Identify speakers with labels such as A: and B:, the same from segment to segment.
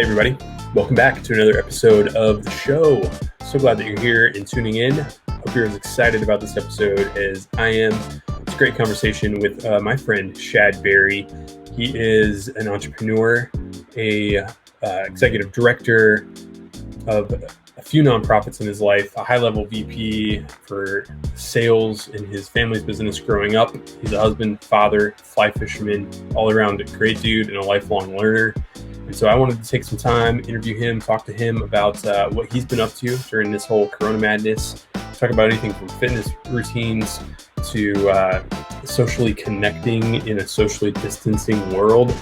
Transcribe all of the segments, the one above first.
A: Hey everybody, welcome back to another episode of the show. So glad that you're here and tuning in. Hope you're as excited about this episode as I am. It's a great conversation with my friend Shad Berry. He is an entrepreneur, a executive director of a few nonprofits in his life, a high-level VP for sales in his family's business growing up. He's a husband, father, fly fisherman, all-around great dude and a lifelong learner. And so I wanted to take some time, interview him, talk to him about what he's been up to during this whole Corona madness, talk about anything from fitness routines to socially connecting in a socially distancing world,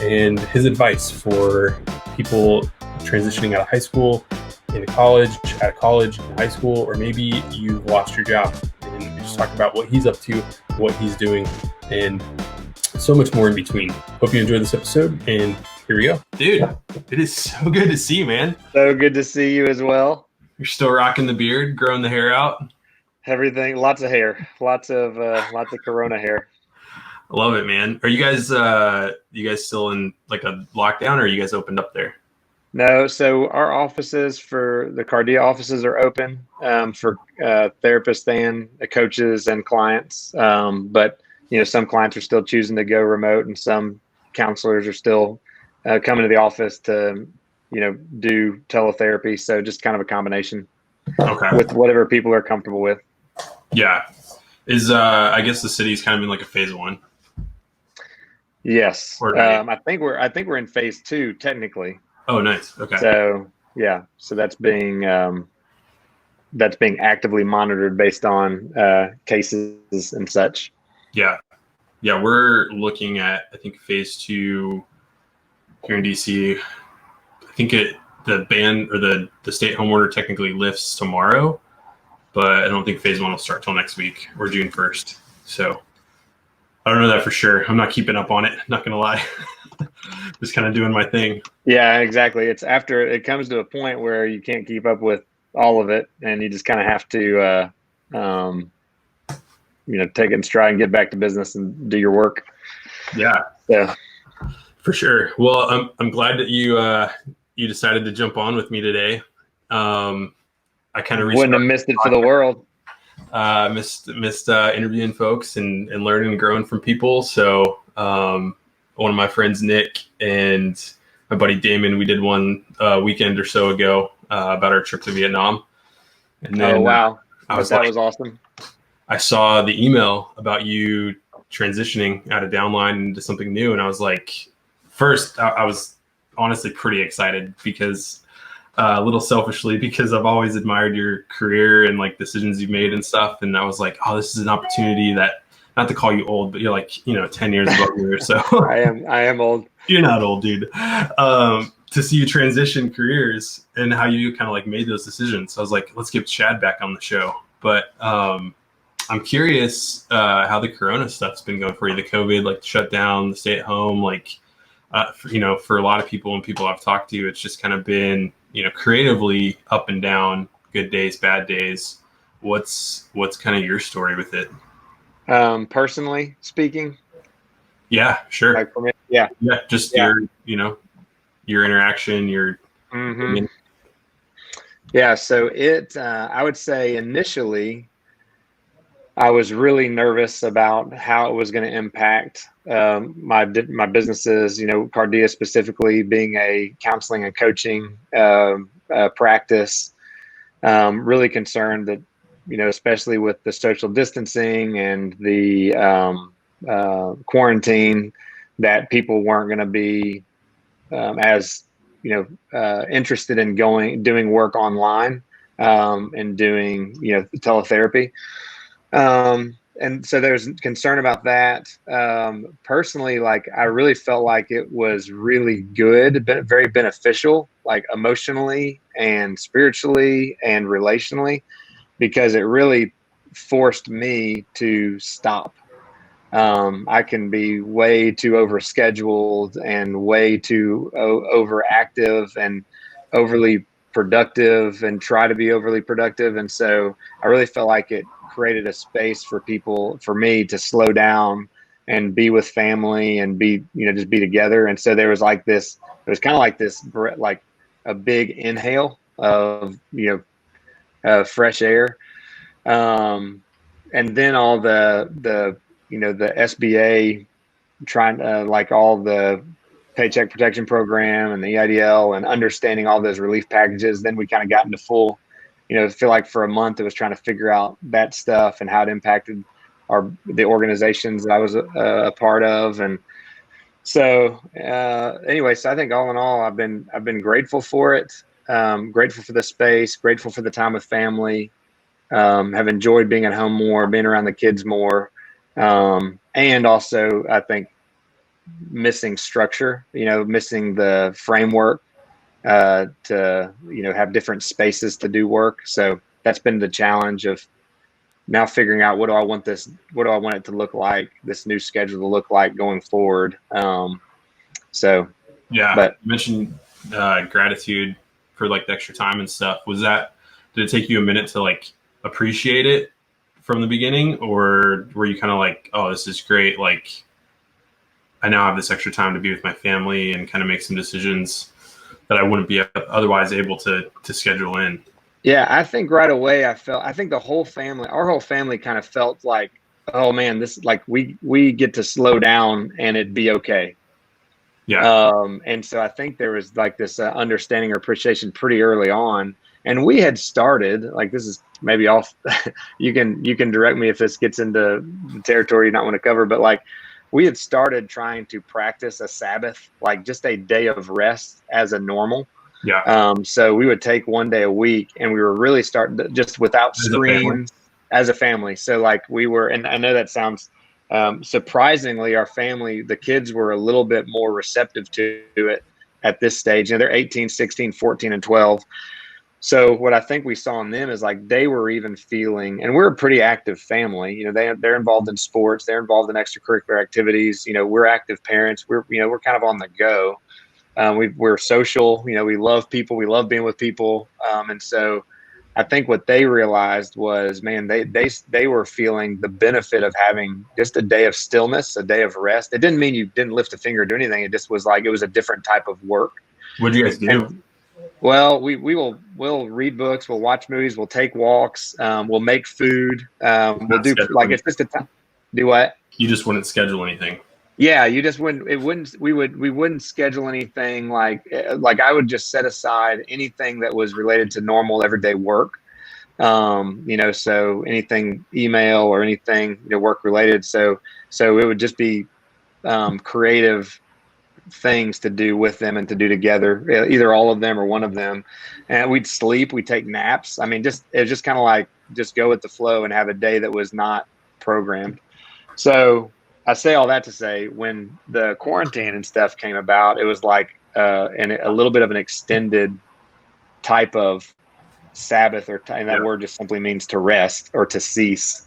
A: and his advice for people transitioning out of high school into college, out of college into high school, or maybe you've lost your job. And we just talk about what he's up to, what he's doing, and so much more in between. Hope you enjoyed this episode, and here we go. Dude, it is so good to see you, man.
B: So good to see you as well.
A: You're still rocking the beard, growing the hair out.
B: Everything, lots of hair, lots of Corona hair.
A: I love it, man. Are you guys still in like a lockdown, or are you guys opened up there?
B: No, so our offices for the Kardia offices are open for therapists and coaches and clients. But some clients are still choosing to go remote, and some counselors are still coming to the office to do teletherapy. So just kind of a combination.
A: Okay.
B: With whatever people are comfortable with.
A: Yeah. Is I guess the city's kind of in like a phase 1.
B: Yes. I think we're in phase 2 technically.
A: Oh, nice. Okay.
B: So yeah, so that's being actively monitored based on cases and such.
A: Yeah. We're looking at, I think, phase 2 here in DC. I think the ban or the stay-at-home order technically lifts tomorrow, but I don't think phase 1 will start till next week or June 1st. So I don't know that for sure. I'm not keeping up on it. Not gonna lie. Just kind of doing my thing.
B: Yeah, exactly. It's after it comes to a point where you can't keep up with all of it, and you just kind of have to, take it in stride and get back to business and do your work.
A: Yeah.
B: Yeah.
A: For sure. Well, I'm glad that you decided to jump on with me today. I kind of
B: wouldn't have missed it for the world.
A: Missed interviewing folks and learning and growing from people. So one of my friends, Nick, and my buddy Damon, we did one weekend or so ago about our trip to Vietnam. And then,
B: oh wow,
A: that was
B: awesome.
A: I saw the email about you transitioning out of downline into something new, and I was like, first, I was honestly pretty excited because a little selfishly, because I've always admired your career and like decisions you've made and stuff. And I was like, oh, this is an opportunity that, not to call you old, but you're like, 10 years above me or so.
B: I am old.
A: You're not old, dude. To see you transition careers and how you kind of like made those decisions. So I was like, let's get Shad back on the show. But I'm curious how the Corona stuff's been going for you, the COVID, like the shutdown, the stay at home, like, for a lot of people and people I've talked to, it's just kind of been, creatively up and down, good days, bad days. What's kind of your story with it?
B: Personally speaking?
A: Yeah, sure.
B: Like for me, yeah.
A: Just your interaction, your.
B: Mm-hmm. Yeah. So I would say initially I was really nervous about how it was going to impact my businesses, Kardia specifically being a counseling and coaching practice. Really concerned that, especially with the social distancing and the quarantine, that people weren't going to be as interested in doing work online and doing teletherapy. And so there's concern about that. Personally, like I really felt like it was really good, but very beneficial, like emotionally and spiritually and relationally, because it really forced me to stop. I can be way too overscheduled and way too overactive and overly productive and try to be overly productive. And so I really felt like it created a space for me to slow down and be with family and be, just be together. And so there was like this, it was kind of like this, like a big inhale of, fresh air. And then all the SBA trying to like all the Paycheck Protection Program and the EIDL and understanding all those relief packages. Then we kind of got into full, feel like for a month it was trying to figure out that stuff and how it impacted the organizations that I was a part of. And so anyway, so I think all in all, I've been grateful for it. Grateful for the space, grateful for the time with family. Have enjoyed being at home more, being around the kids more. And also I think missing structure, missing the framework to, have different spaces to do work. So that's been the challenge of now figuring out what do I want it to look like, this new schedule to look like going forward. So
A: yeah,
B: but
A: you mentioned gratitude for like the extra time and stuff. Did it take you a minute to like appreciate it from the beginning, or were you kind of like, oh, this is great, like I now have this extra time to be with my family and kind of make some decisions that I wouldn't be otherwise able to schedule in?
B: Yeah, I think right away I think our whole family kind of felt like, oh man, this like we get to slow down and it'd be okay.
A: Yeah.
B: And so I think there was like this understanding or appreciation pretty early on. And we had started, like, this is maybe off, you can direct me if this gets into the territory you not want to cover, but like we had started trying to practice a Sabbath, like just a day of rest as a normal.
A: Yeah.
B: So we would take one day a week, and we were really starting to, just without screens as a family. So like we were, and I know that sounds surprisingly, our family, the kids were a little bit more receptive to it at this stage. They're 18, 16, 14, and 12. So what I think we saw in them is like they were even feeling, and we're a pretty active family. They're involved in sports, they're involved in extracurricular activities. We're active parents. We're kind of on the go. We're social. We love people. We love being with people. And so I think what they realized was, man, they were feeling the benefit of having just a day of stillness, a day of rest. It didn't mean you didn't lift a finger or do anything. It just was like it was a different type of work.
A: What do you guys do?
B: Well, we'll read books, we'll watch movies, we'll take walks, we'll make food, we'll do like it's just a time. Do what?
A: You just wouldn't schedule anything.
B: Yeah, you just wouldn't. We wouldn't schedule anything like I would just set aside anything that was related to normal everyday work. So anything email or anything work related. So it would just be creative things to do with them and to do together, either all of them or one of them. And we'd sleep, we'd take naps. I mean, it was just kind of like just go with the flow and have a day that was not programmed. So I say all that to say, when the quarantine and stuff came about, it was like and a little bit of an extended type of Sabbath, and that word just simply means to rest or to cease.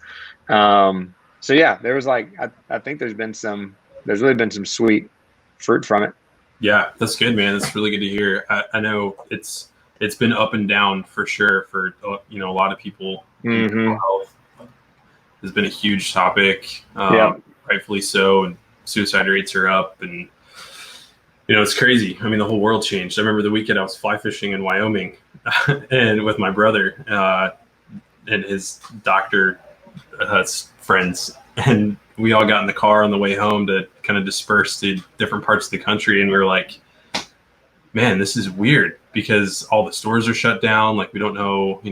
B: So yeah, there was like I think there's really been some sweet fruit from it.
A: Yeah, that's good, man. That's really good to hear. I know it's been up and down for sure for a lot of people.
B: Mm-hmm.
A: Health has been a huge topic. Rightfully so, and suicide rates are up, and it's crazy. I mean, the whole world changed. I remember the weekend I was fly fishing in Wyoming, and with my brother and his doctor friends, and we all got in the car on the way home to kind of disperse to different parts of the country, and we were like, man, this is weird because all the stores are shut down. Like we don't know,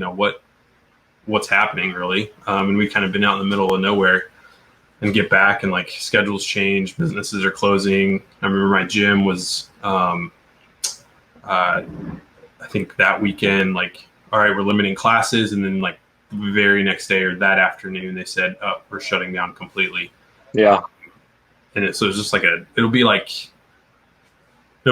A: what's happening really, and we've kind of been out in the middle of nowhere. And get back and like schedules change, businesses are closing. I remember my gym was, I think that weekend, like, all right, we're limiting classes. And then like the very next day or that afternoon, they said, oh, we're shutting down completely.
B: Yeah.
A: So it's just like it'll be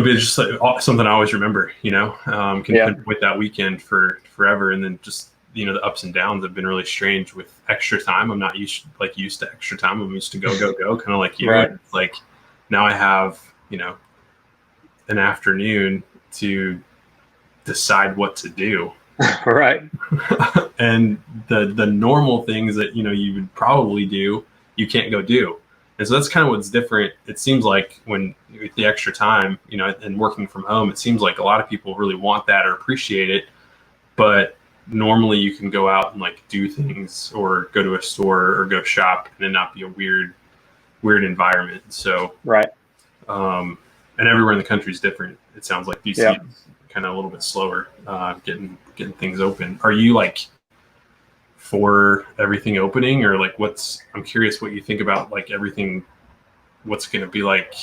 A: just like something I always remember, with that weekend for forever. And then just, the ups and downs have been really strange with extra time. I'm not used to extra time. I'm used to go, kind of like you.
B: Right.
A: It's like now I have, an afternoon to decide what to do.
B: Right.
A: And the normal things that, you would probably do, you can't go do. And so that's kind of what's different. It seems like when with the extra time, and working from home, it seems like a lot of people really want that or appreciate it. But normally you can go out and like do things or go to a store or go shop and it not be a weird environment. So,
B: Right.
A: And everywhere in the country is different. It sounds like DC
B: Yep.
A: is kind of a little bit slower, getting things open. Are you like for everything opening, or like I'm curious what you think about like everything, what's going to be like,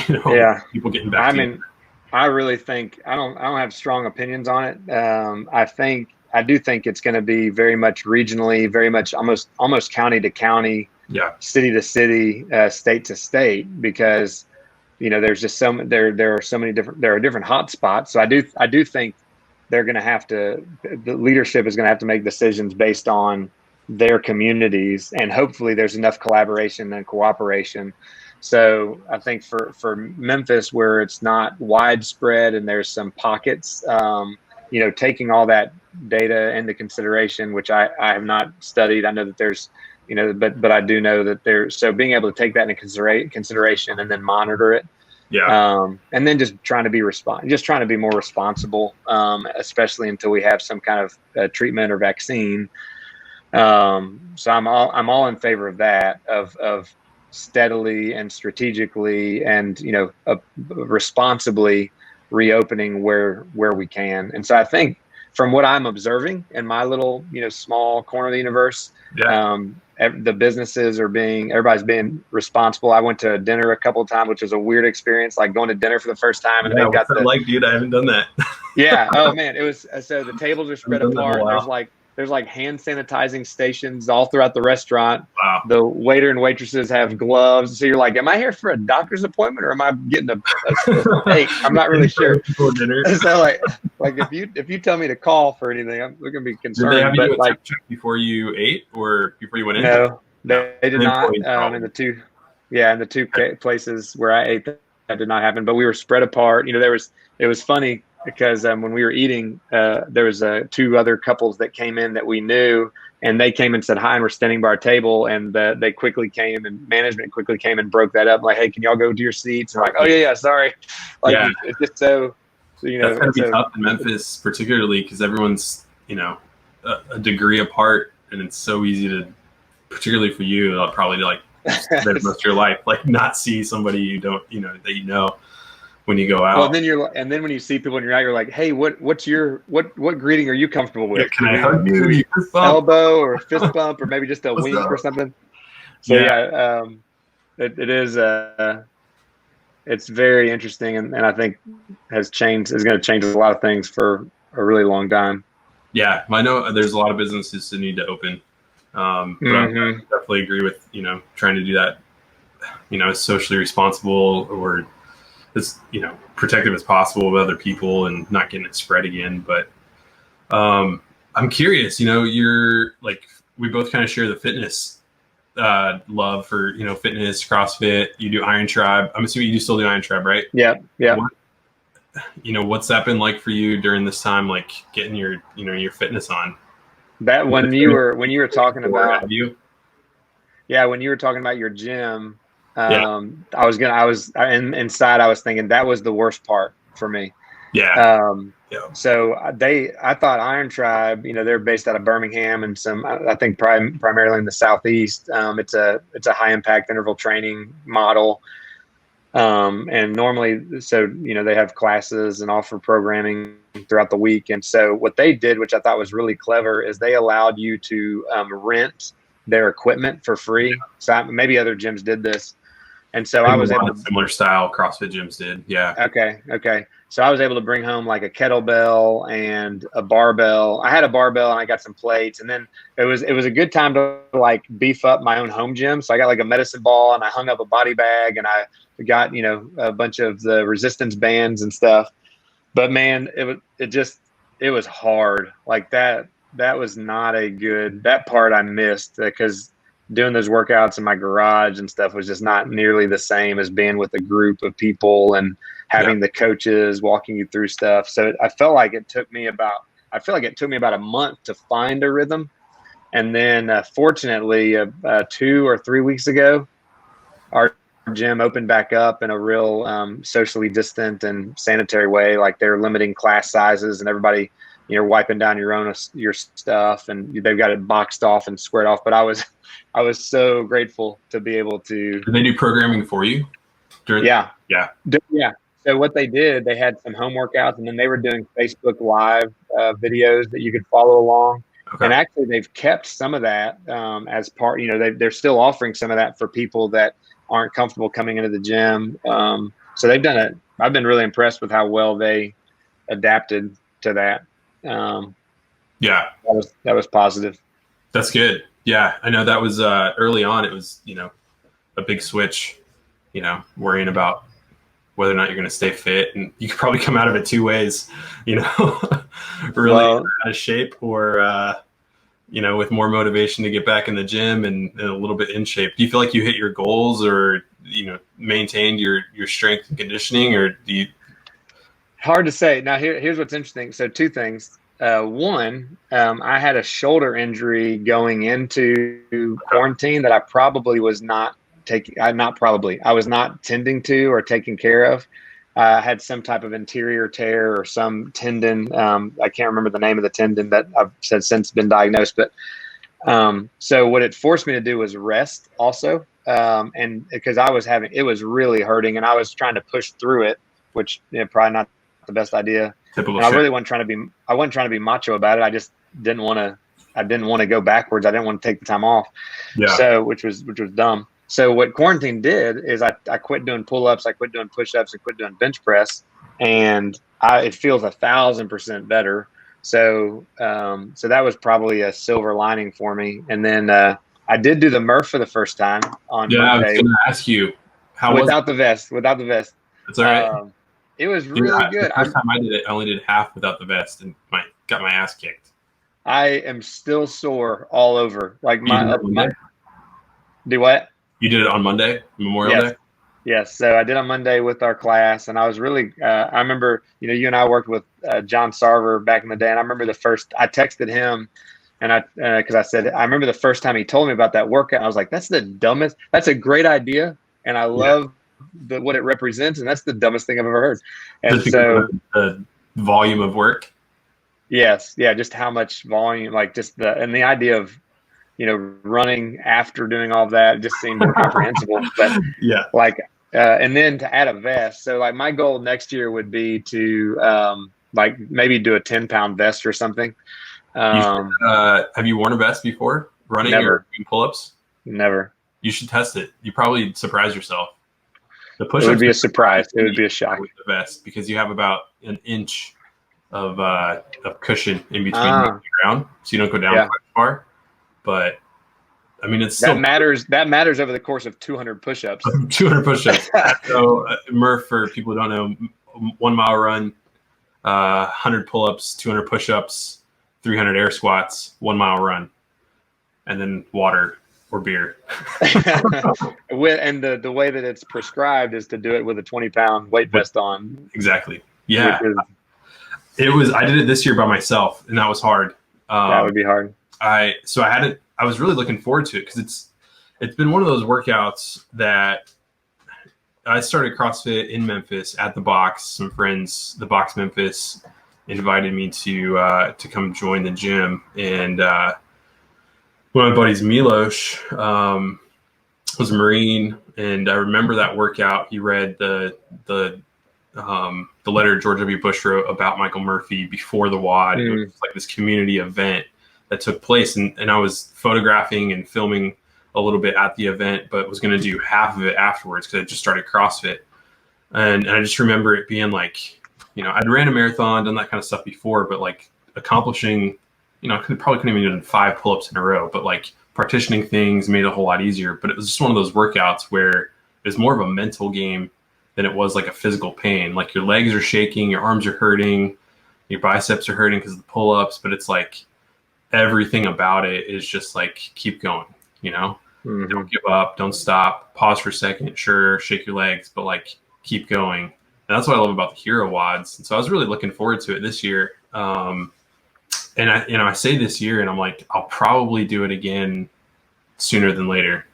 B: Yeah.
A: people getting back to you.
B: I really think I don't have strong opinions on it. I do think it's going to be very much regionally, very much almost county to county, city to city, state to state, because there's just there are so many different hot spots. So I do think they're going to have to, the leadership is going to have to make decisions based on their communities, and hopefully there's enough collaboration and cooperation. So I think for Memphis, where it's not widespread and there's some pockets, taking all that data into consideration, which I have not studied. I know that there's, but I do know that so being able to take that into consideration and then monitor it.
A: Yeah.
B: And then just trying to be more responsible, especially until we have some kind of treatment or vaccine. So I'm all in favor of that, of steadily and strategically and responsibly reopening where we can. And so I think from what I'm observing in my little small corner of the universe, the businesses everybody's being responsible. I went to dinner a couple of times, which was a weird experience, like going to dinner for the first time. And
A: they've got dude, I haven't done that.
B: Yeah. Oh man, it was, so the tables are spread apart. There's like hand sanitizing stations all throughout the restaurant.
A: Wow.
B: The waiter and waitresses have gloves. So you're like, am I here for a doctor's appointment or am I getting a steak? I'm not really sure. So like if you tell me to call for anything, I'm going to be concerned.
A: Did they have you do a check before you ate or before you went in?
B: No, they did not. In the two places where I ate, that did not happen. But we were spread apart. It was funny because when we were eating, there was two other couples that came in that we knew, and they came and said hi and were standing by our table, and they quickly came, and management quickly came and broke that up. Like, hey, can y'all go to your seats? And like, oh yeah, sorry. Like, it's just so.
A: That's gonna be tough in Memphis, particularly because everyone's a degree apart, and it's so easy to, particularly for you, probably like spend most of your life like not see somebody you don't that when you go out.
B: Well, and then when you see people when you're out, you're like, hey, what greeting are you comfortable with?
A: Yeah, can I hug you?
B: Elbow or fist bump or maybe just a wink or something. So it is it's very interesting, and I think is going to change a lot of things for a really long time.
A: Yeah, I know there's a lot of businesses that need to open, but I definitely agree with trying to do that, as socially responsible or as protective as possible of other people and not getting it spread again. But I'm curious, you're like, we both kind of share the fitness love for fitness, CrossFit. You do Iron Tribe. I'm assuming you still do Iron Tribe, right?
B: Yeah.
A: What's that been like for you during this time, like getting your your fitness on?
B: That when you were talking about when you were talking about your gym, I was thinking that was the worst part for me. So I thought Iron Tribe, they're based out of Birmingham and I think primarily in the Southeast. It's a high impact interval training model. And normally, so, they have classes and offer programming throughout the week. And so what they did, which I thought was really clever, is they allowed you to rent their equipment for free. So maybe other gyms did this. And so I was able to,
A: similar style CrossFit gyms did. Yeah.
B: Okay. So I was able to bring home like a kettlebell and a barbell. I had a barbell and I got some plates, and then it was a good time to like beef up my own home gym. So I got like a medicine ball and I hung up a body bag and I got, a bunch of the resistance bands and stuff. But man, it was hard. Like that was not that part I missed, because doing those workouts in my garage and stuff was just not nearly the same as being with a group of people and having the coaches walking you through stuff. So I felt like it took me about a month to find a rhythm. And then fortunately 2 or 3 weeks ago, our gym opened back up in a real socially distant and sanitary way. Like they're limiting class sizes and everybody, wiping down your stuff, and they've got it boxed off and squared off. But I was so grateful to be able to.
A: Did they do programming for you?
B: Yeah.
A: Yeah.
B: Yeah. So what they did, they had some home workouts, and then they were doing Facebook Live videos that you could follow along.
A: Okay.
B: And actually, they've kept some of that as part. They're still offering some of that for people that aren't comfortable coming into the gym. So they've done it. I've been really impressed with how well they adapted to that.
A: Yeah,
B: that was positive.
A: That's good. Yeah, I know that was early on. It was a big switch. Worrying about whether or not you're going to stay fit, and you could probably come out of it two ways. Really out of shape, or with more motivation to get back in the gym and a little bit in shape. Do you feel like you hit your goals, or maintained your strength and conditioning, or do you?
B: Hard to say. Now here's what's interesting. So two things. One, I had a shoulder injury going into quarantine that I probably was not I was not tending to or taking care of. I had some type of anterior tear or some tendon. I can't remember the name of the tendon that I've since been diagnosed. But so what it forced me to do was rest also. And because it was really hurting, and I was trying to push through it, which probably not the best idea. I really wasn't trying to be macho about it. I just didn't want to go backwards. I didn't want to take the time off.
A: Yeah.
B: So which was dumb. So what quarantine did is I quit doing pull-ups, I quit doing push-ups, and quit doing bench press, and it feels 1,000% better. So so that was probably a silver lining for me. And then I did do the Murph for the first time on Monday.
A: I was going to ask you how
B: without the vest.
A: That's all right.
B: It was really good.
A: The first time I did it, I only did half without the vest and got my ass kicked.
B: I am still sore all over. Like do what?
A: You did it on Monday, Memorial Day?
B: Yes. So I did on Monday with our class, and I was really, I remember, you and I worked with John Sarver back in the day. And I remember I texted him, and because I said, I remember the first time he told me about that workout. I was like, that's a great idea. And I love what it represents. And that's the dumbest thing I've ever heard. And so
A: the volume of work.
B: Yes. Yeah. Just how much volume, like and the idea of, running after doing all of that just seemed incomprehensible. But
A: yeah,
B: and then to add a vest. So like my goal next year would be to maybe do a 10-pound vest or something.
A: Have you worn a vest before running or doing pull-ups?
B: Never.
A: You should test it. You probably surprise yourself.
B: The push-ups would be a surprise. It would be a shock
A: with the vest, because you have about an inch of cushion in between the ground, so you don't go down quite far. But I mean, it's still
B: that matters over the course of 200 push-ups.
A: 200 push-ups. So Murph, for people who don't know, 1 mile run, 100 pull-ups, 200 push-ups, 300 air squats, 1 mile run, and then water or beer.
B: And the way that it's prescribed is to do it with a 20-pound weight vest on.
A: Exactly. Yeah. I did it this year by myself, and that was hard.
B: That would be hard.
A: I was really looking forward to it, because it's been one of those workouts that I started CrossFit in Memphis at the Box. Some friends, the Box Memphis, invited me to come join the gym, and one of my buddies, Milos, was a Marine, and I remember that workout. He read the letter George W. Bush wrote about Michael Murphy before the WOD. It was like this community event that took place, and I was photographing and filming a little bit at the event, but was going to do half of it afterwards because I just started CrossFit. And I just remember it being like, I'd ran a marathon, done that kind of stuff before, but like accomplishing, I probably couldn't even do 5 pull-ups in a row, but like partitioning things made it a whole lot easier. But it was just one of those workouts where it was more of a mental game than it was like a physical pain. Like your legs are shaking, your arms are hurting, your biceps are hurting because of the pull-ups, but it's like everything about it is just like, keep going, Don't give up, don't stop, pause for a second, sure, shake your legs, but like keep going. And that's what I love about the Hero WODs. And so I was really looking forward to it this year. And I say this year, and I'm like, I'll probably do it again sooner than later.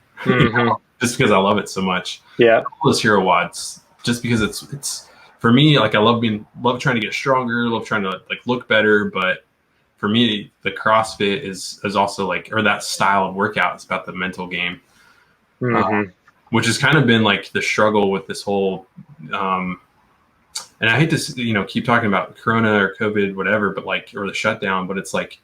A: just because I love it so much.
B: Yeah.
A: All those hero wads, just because it's for me, like I love trying to get stronger, love trying to like look better, but for me, the CrossFit is also like, or that style of workout is about the mental game,
B: Mm-hmm.
A: which has kind of been like the struggle with this whole, and I hate to, keep talking about Corona or COVID, whatever, but like, or the shutdown, but it's like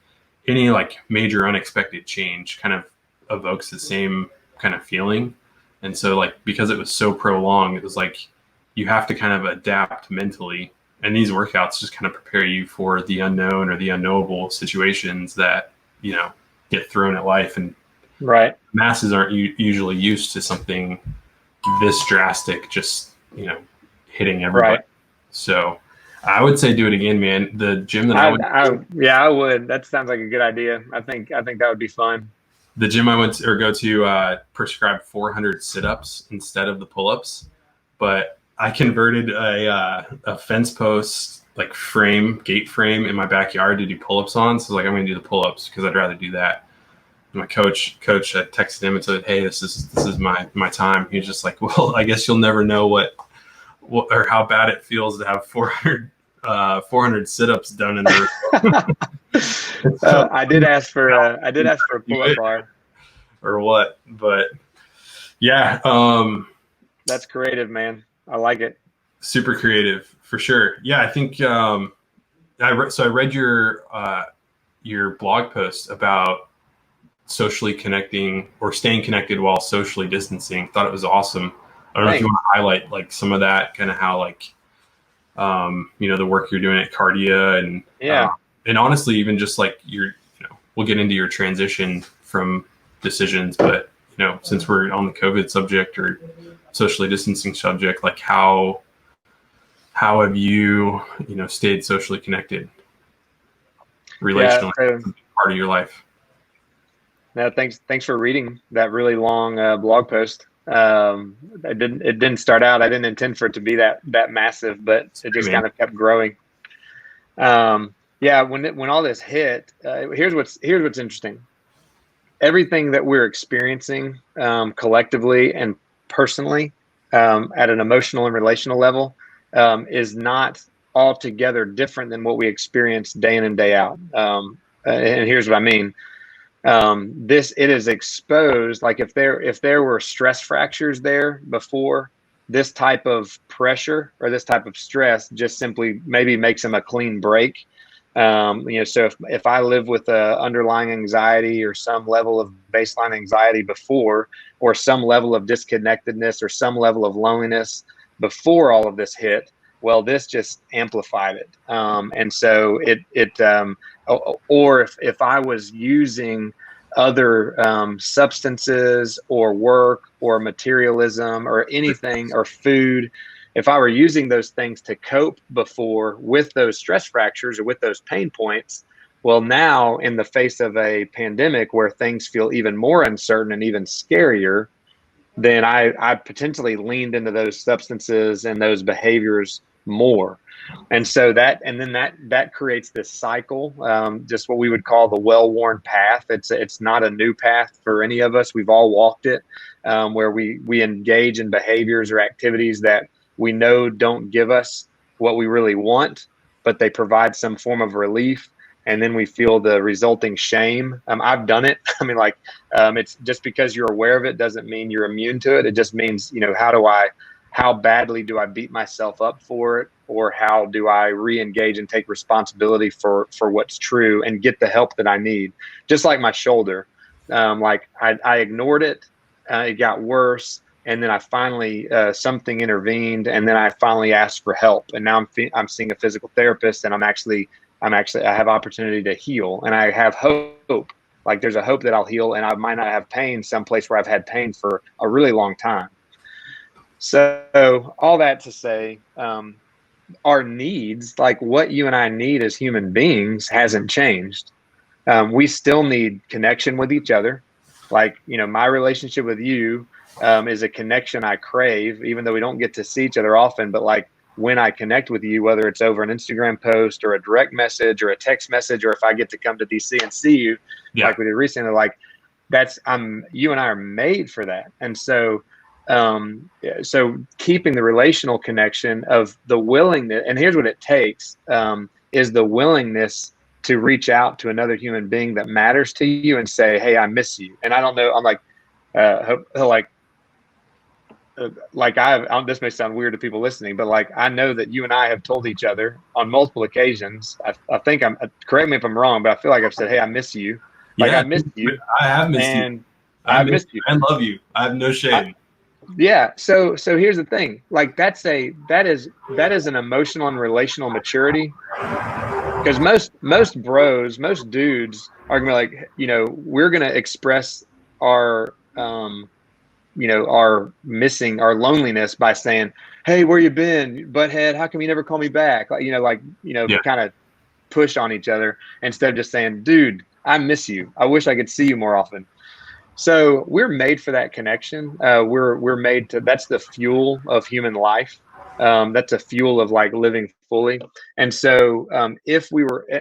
A: any like major unexpected change kind of evokes the same kind of feeling. And so like, because it was so prolonged, it was like, you have to kind of adapt mentally. And these workouts just kind of prepare you for the unknown or the unknowable situations that, get thrown at life. And
B: Right.
A: masses aren't usually used to something this drastic, just, hitting everybody.
B: Right.
A: So I would say do it again, man. The gym that
B: I would. That sounds like a good idea. I think that would be fun.
A: the gym I went to or go to prescribed 400 sit-ups instead of the pull-ups, but I converted a fence post like gate frame in my backyard to do pull-ups on. So I was like, I'm going to do the pull-ups because I'd rather do that. And my coach, I texted him and said, "Hey, this is my time." He was just like, "Well, I guess you'll never know what or how bad it feels to have 400 sit-ups done in the
B: So, I did ask for a pull-up bar.
A: Or what, but yeah,
B: That's creative, man. I like it.
A: super creative for sure. Yeah, I think I read your blog post about socially connecting or staying connected while socially distancing. Thought it was awesome. I don't know if you want to highlight like some of that, kind of how like the work you're doing at Kardia and honestly even just like we'll get into your transition from decisions, but since we're on the COVID subject or socially distancing subject, like how have you stayed socially connected relationally, part of your life?
B: No, thanks for reading that really long blog post. It didn't start out. I didn't intend for it to be that massive, but it just kind of kept growing. Yeah, when all this hit, here's what's interesting. Everything that we're experiencing collectively and personally at an emotional and relational level is not altogether different than what we experience day in and day out. And here's what I mean. It is exposed, like if there were stress fractures there before, this type of pressure or this type of stress just simply maybe makes them a clean break. So if I live with a underlying anxiety or some level of baseline anxiety before, or some level of disconnectedness or some level of loneliness before all of this hit, well, this just amplified it. And so or if I was using other substances or work or materialism or anything or food, if I were using those things to cope before with those stress fractures or with those pain points, well, now in the face of a pandemic where things feel even more uncertain and even scarier, then I potentially leaned into those substances and those behaviors more. And so that creates this cycle, just what we would call the well-worn path. It's not a new path for any of us. We've all walked it, where we engage in behaviors or activities that we know don't give us what we really want, but they provide some form of relief. And then we feel the resulting shame. I've done it. I mean, it's just because you're aware of it doesn't mean you're immune to it. It just means, how badly do I beat myself up for it? Or how do I re-engage and take responsibility for what's true and get the help that I need? Just like my shoulder, I ignored it. It got worse. And then I finally, something intervened, and then I finally asked for help. And now I'm seeing a physical therapist, and I have opportunity to heal, and I have hope. Like there's a hope that I'll heal, and I might not have pain someplace where I've had pain for a really long time. So all that to say, our needs, like what you and I need as human beings, hasn't changed. We still need connection with each other. My relationship with you is a connection I crave, even though we don't get to see each other often. But when I connect with you, whether it's over an Instagram post or a direct message or a text message, or if I get to come to DC and see you, like we did recently, you and I are made for that. And so, so keeping the relational connection of the willingness, and here's what it takes, is the willingness to reach out to another human being that matters to you and say, hey, I miss you. And I don't know, I'm like, this may sound weird to people listening, but like, I know that you and I have told each other on multiple occasions. I think correct me if I'm wrong, but I feel like I've said, hey, I miss you. Like,
A: yeah,
B: I missed you.
A: I have missed you. I missed you. I love you. I have no shame.
B: Yeah. So here's the thing. Like, that is an emotional and relational maturity. Because most bros, most dudes are gonna be like, we're gonna express our our loneliness by saying, hey, where you been, butthead? How come you never call me back? Kind of push on each other instead of just saying, dude, I miss you. I wish I could see you more often. So we're made for that connection. We're made to, that's the fuel of human life. That's a fuel of like living fully. And so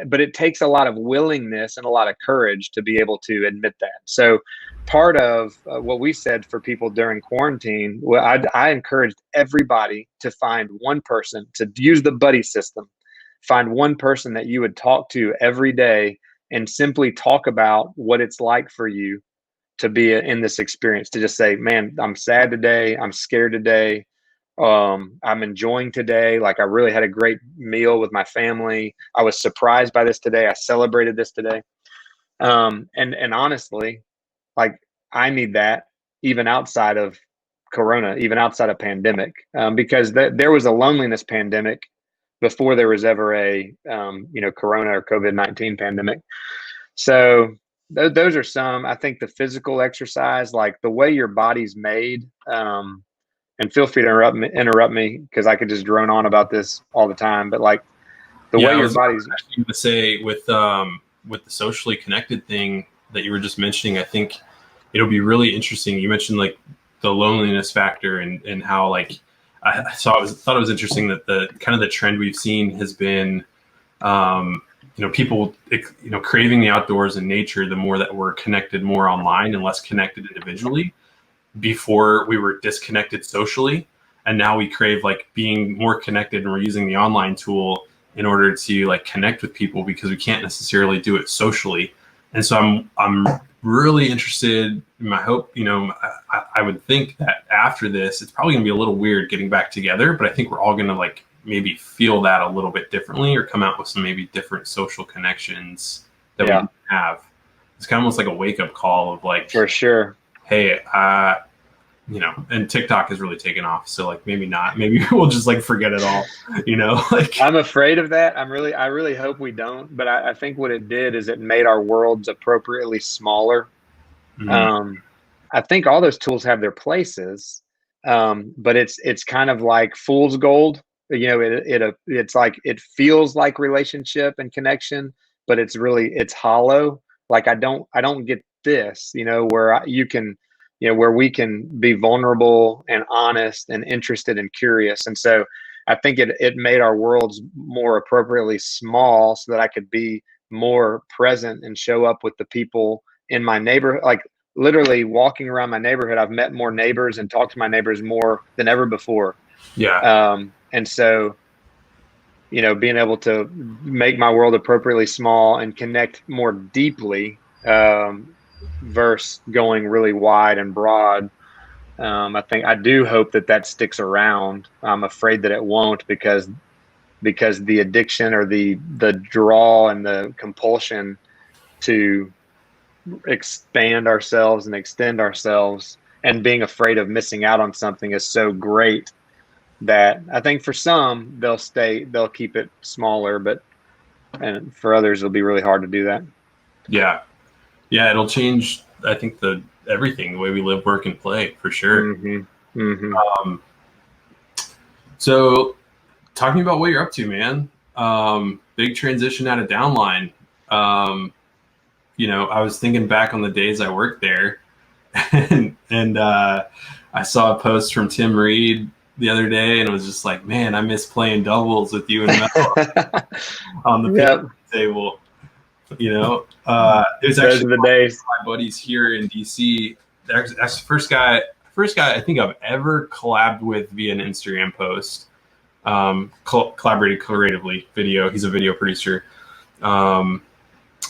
B: but it takes a lot of willingness and a lot of courage to be able to admit that. So part of what we said for people during quarantine, well, I encouraged everybody to find one person, to use the buddy system, find one person that you would talk to every day and simply talk about what it's like for you to be in this experience, to just say, man, I'm sad today. I'm scared today. I'm enjoying today. Like, I really had a great meal with my family. I was surprised by this today. I celebrated this today. And honestly, like, I need that even outside of Corona, even outside of pandemic, because there was a loneliness pandemic before there was ever a, Corona or COVID-19 pandemic. So those are some. I think the physical exercise, like the way your body's made, and feel free to interrupt me because I could just drone on about this all the time. But like the way your body's.
A: I was actually going to say with the socially connected thing that you were just mentioning, I think it'll be really interesting. You mentioned like the loneliness factor and how like I thought it was interesting that the kind of the trend we've seen has been. People, craving the outdoors and nature, the more that we're connected more online and less connected individually. Before we were disconnected socially, and now we crave like being more connected, and we're using the online tool in order to like connect with people because we can't necessarily do it socially. And so I'm really interested. I hope, I would think that after this, it's probably gonna be a little weird getting back together, but I think we're all gonna like maybe feel that a little bit differently or come out with some maybe different social connections that we have. It's kind of almost like a wake up call of like,
B: for sure.
A: Hey, and TikTok has really taken off. So like, maybe not, maybe we'll just like forget it all, like
B: I'm afraid of that. I really hope we don't, but I think what it did is it made our worlds appropriately smaller. Mm-hmm. I think all those tools have their places. But it's kind of like fool's gold. It's like, it feels like relationship and connection, but it's hollow. Like, I don't get this, where where we can be vulnerable and honest and interested and curious. And so I think it made our worlds more appropriately small so that I could be more present and show up with the people in my neighborhood. Like, literally walking around my neighborhood, I've met more neighbors and talked to my neighbors more than ever before.
A: Yeah.
B: And so, being able to make my world appropriately small and connect more deeply, versus going really wide and broad. I do hope that sticks around. I'm afraid that it won't because the addiction or the draw and the compulsion to expand ourselves and extend ourselves and being afraid of missing out on something is so great that I think for some they'll keep it smaller, and for others it'll be really hard to do that.
A: Yeah, it'll change. I think everything, the way we live, work, and play, for sure.
B: Mm-hmm. Mm-hmm.
A: So, talking about what you're up to, man. Big transition out of downline. I was thinking back on the days I worked there, and I saw a post from Tim Reed the other day, and it was just like, man, I miss playing doubles with you and Mel on the table. You know, it was
B: Those
A: actually
B: are the days.
A: my buddies here in DC. That's the first guy I think I've ever collabed with via an Instagram post. Collaborated creatively, video. He's a video producer. Um,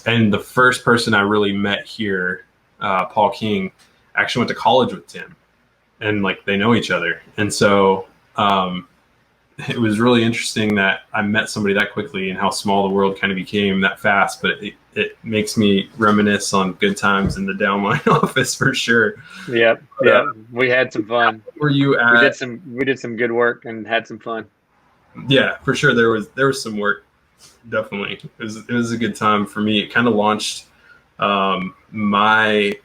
A: and the first person I really met here, Paul King, actually went to college with Tim, and like they know each other. And so it was really interesting that I met somebody that quickly and how small the world kind of became that fast. But it makes me reminisce on good times in the downline office for sure.
B: Yep.
A: But,
B: Yep. We had some fun.
A: were you at?
B: We did some good work and had some fun.
A: Yeah, for sure. There was some work. Definitely, it was a good time for me. It kind of launched my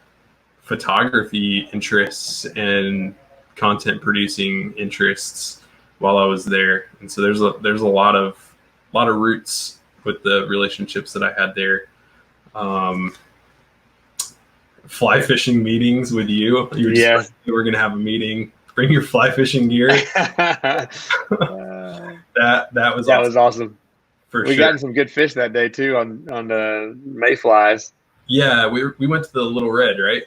A: photography interests and content producing interests while I was there, and so there's a lot of roots with the relationships that I had there. Fly fishing meetings with you. You were just like, you were gonna have a meeting. Bring your fly fishing gear. that was
B: awesome.
A: For
B: we
A: sure.
B: got some good fish that day too on the mayflies.
A: Yeah, we went to the Little Red, right?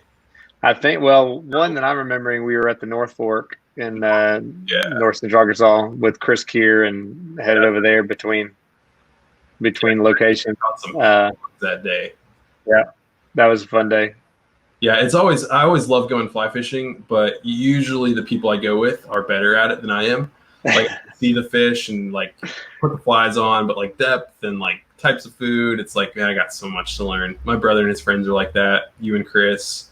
B: I think. Well, one that I'm remembering, we were at the North Fork in North Central Arkansas with Chris Keir and headed over there between locations.
A: That day.
B: Yeah, that was a fun day.
A: Yeah, I always love going fly fishing, but usually the people I go with are better at it than I am. Like see the fish and like put the flies on, but like depth and like types of food, it's like, man, I got so much to learn. My brother and his friends are like that. You and Chris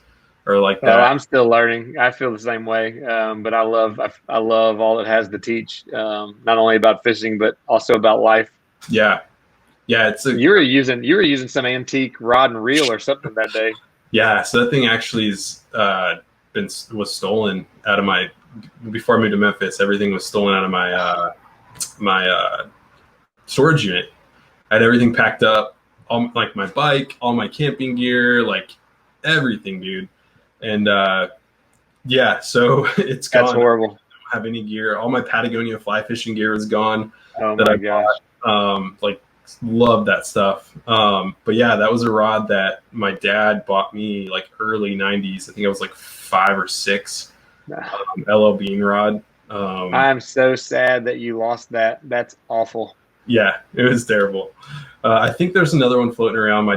A: are like that.
B: I'm still learning. I feel the same way, but I love all it has to teach, not only about fishing but also about life.
A: Yeah.
B: You were using some antique rod and reel or something that day.
A: Yeah, so that thing actually was stolen out of my. Before I moved to Memphis, everything was stolen out of my storage unit. I had everything packed up, all like my bike, all my camping gear, like everything, dude. And yeah, so it's gone.
B: That's horrible.
A: I don't have any gear. All my Patagonia fly fishing gear is gone.
B: Oh my gosh!
A: Like love that stuff. But yeah, that was a rod that my dad bought me like early 90s. I think I was like 5 or 6. LL Bean rod.
B: I'm so sad that you lost that. That's awful.
A: Yeah, it was terrible. I think there's another one floating around. My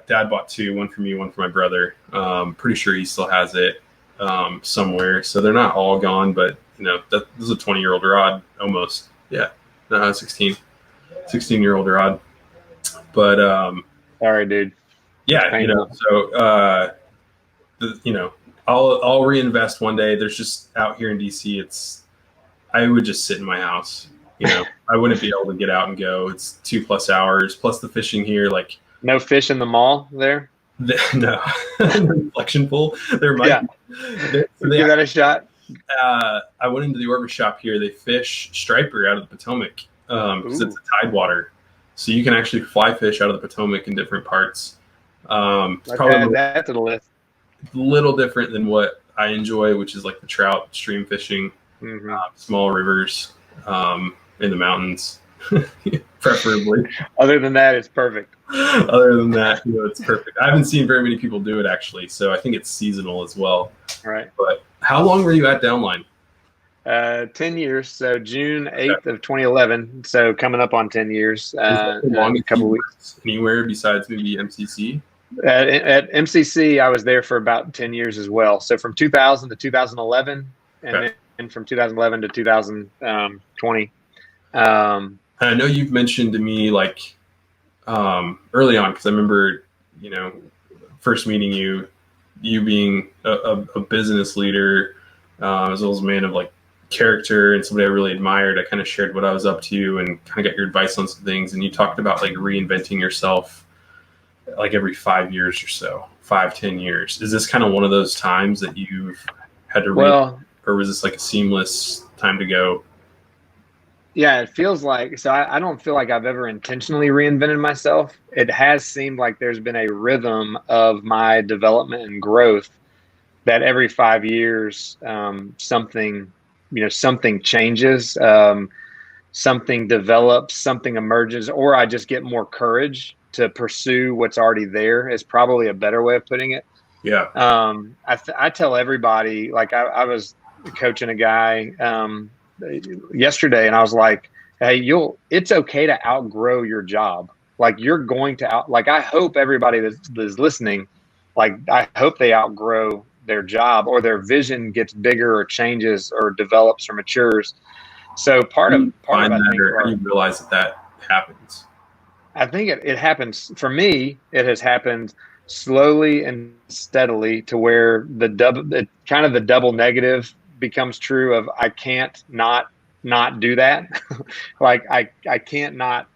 A: dad bought 2, one for me, one for my brother. Pretty sure he still has it somewhere. So they're not all gone, but you know, this is a 20-year-old rod almost. Yeah, no, 16-year-old rod. But
B: sorry, dude.
A: Yeah, you know, so you know, I'll reinvest one day. There's just out here in DC, I would just sit in my house. You know, I wouldn't be able to get out and go. It's 2+ hours plus the fishing here. Like
B: no fish in the mall there.
A: No, reflection pool. There might.
B: Yeah. Give that a shot.
A: I went into the Orvis shop here. They fish striper out of the Potomac because it's a tidewater, so you can actually fly fish out of the Potomac in different parts. It's probably
B: that to the list.
A: A little different than what I enjoy, which is like the trout stream fishing, small rivers in the mountains, preferably.
B: Other than that, it's perfect.
A: Other than that, you know, it's perfect. I haven't seen very many people do it actually, so I think it's seasonal as well.
B: Right.
A: But how long were you at Downline?
B: 10 years. So June 8th of 2011. So coming up on 10 years.
A: A couple weeks. Anywhere besides maybe MCC?
B: At MCC, I was there for about 10 years as well. So from 2000 to 2011, and then from 2011 to 2020.
A: I know you've mentioned to me like early on, because I remember, you know, first meeting you being a business leader, as well as a man of like character and somebody I really admired. I kind of shared what I was up to and kind of got your advice on some things. And you talked about like reinventing yourself like every 5 years or so, 5-10 years. Is this kind of one of those times that you've had to or was this like a seamless time to go?
B: Yeah, it feels like, so I don't feel like I've ever intentionally reinvented myself. It has seemed like there's been a rhythm of my development and growth that every 5 years, something changes, something develops, something emerges, or I just get more courage to pursue what's already there is probably a better way of putting it.
A: Yeah.
B: I tell everybody, like I was coaching a guy yesterday, and I was like, hey, it's okay to outgrow your job. Like you're going to like, I hope everybody that's listening, like I hope they outgrow their job, or their vision gets bigger or changes or develops or matures. So part of
A: how do you realize that happens?
B: I think it happens for me. It has happened slowly and steadily to where the double negative becomes true of I can't not do that. Like I can't not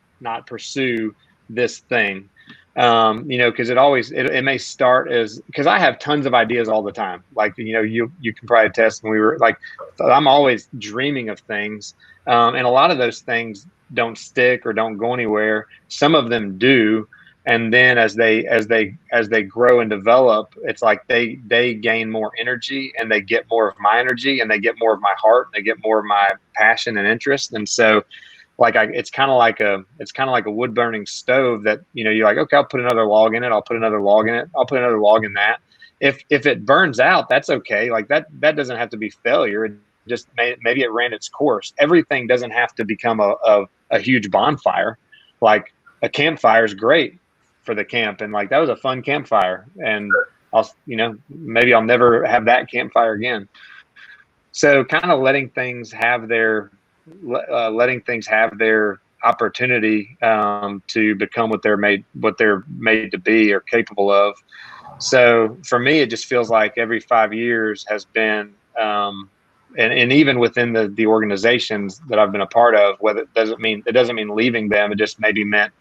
B: pursue this thing. Because it may start as, because I have tons of ideas all the time. Like, you can probably attest when we were like, I'm always dreaming of things. And a lot of those things don't stick or don't go anywhere. Some of them do. And then as they grow and develop, it's like they gain more energy, and they get more of my energy, and they get more of my heart, and they get more of my passion and interest. And so like it's kind of like a wood burning stove that, you're like, okay, I'll put another log in it. I'll put another log in it. I'll put another log in that. If it burns out, that's okay. Like that doesn't have to be failure. It just maybe it ran its course. Everything doesn't have to become a huge bonfire. Like a campfire is great for the camp. And like, that was a fun campfire, and maybe I'll never have that campfire again. So kind of letting things have their opportunity to become what they're made to be or capable of. So for me, it just feels like every 5 years has been, and even within the organizations that I've been a part of, whether it doesn't mean leaving them, it just maybe meant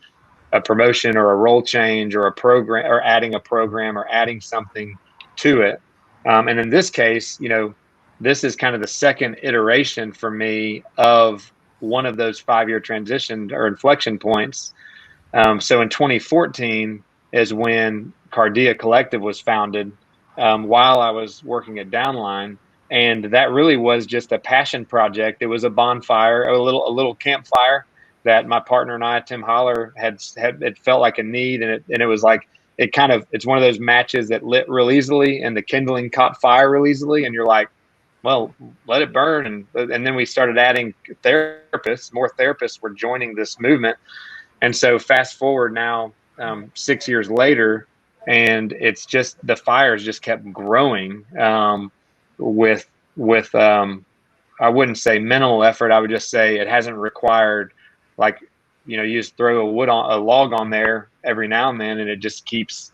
B: a promotion or a role change or a program, or adding a program or adding something to it. And in this case, this is kind of the second iteration for me of one of those 5-year transition or inflection points. So in 2014 is when Kardia Collective was founded, while I was working at Downline. And that really was just a passion project. It was a bonfire, a little campfire that my partner and I, Tim Holler, had it felt like a need. And it was like, it's one of those matches that lit real easily, and the kindling caught fire real easily. And you're like, well, let it burn. And then we started adding therapists. More therapists were joining this movement. And so fast forward now, 6 years later, and it's just, the fires just kept growing with I wouldn't say minimal effort. I would just say it hasn't required, like, you just throw a log on there every now and then, and it just keeps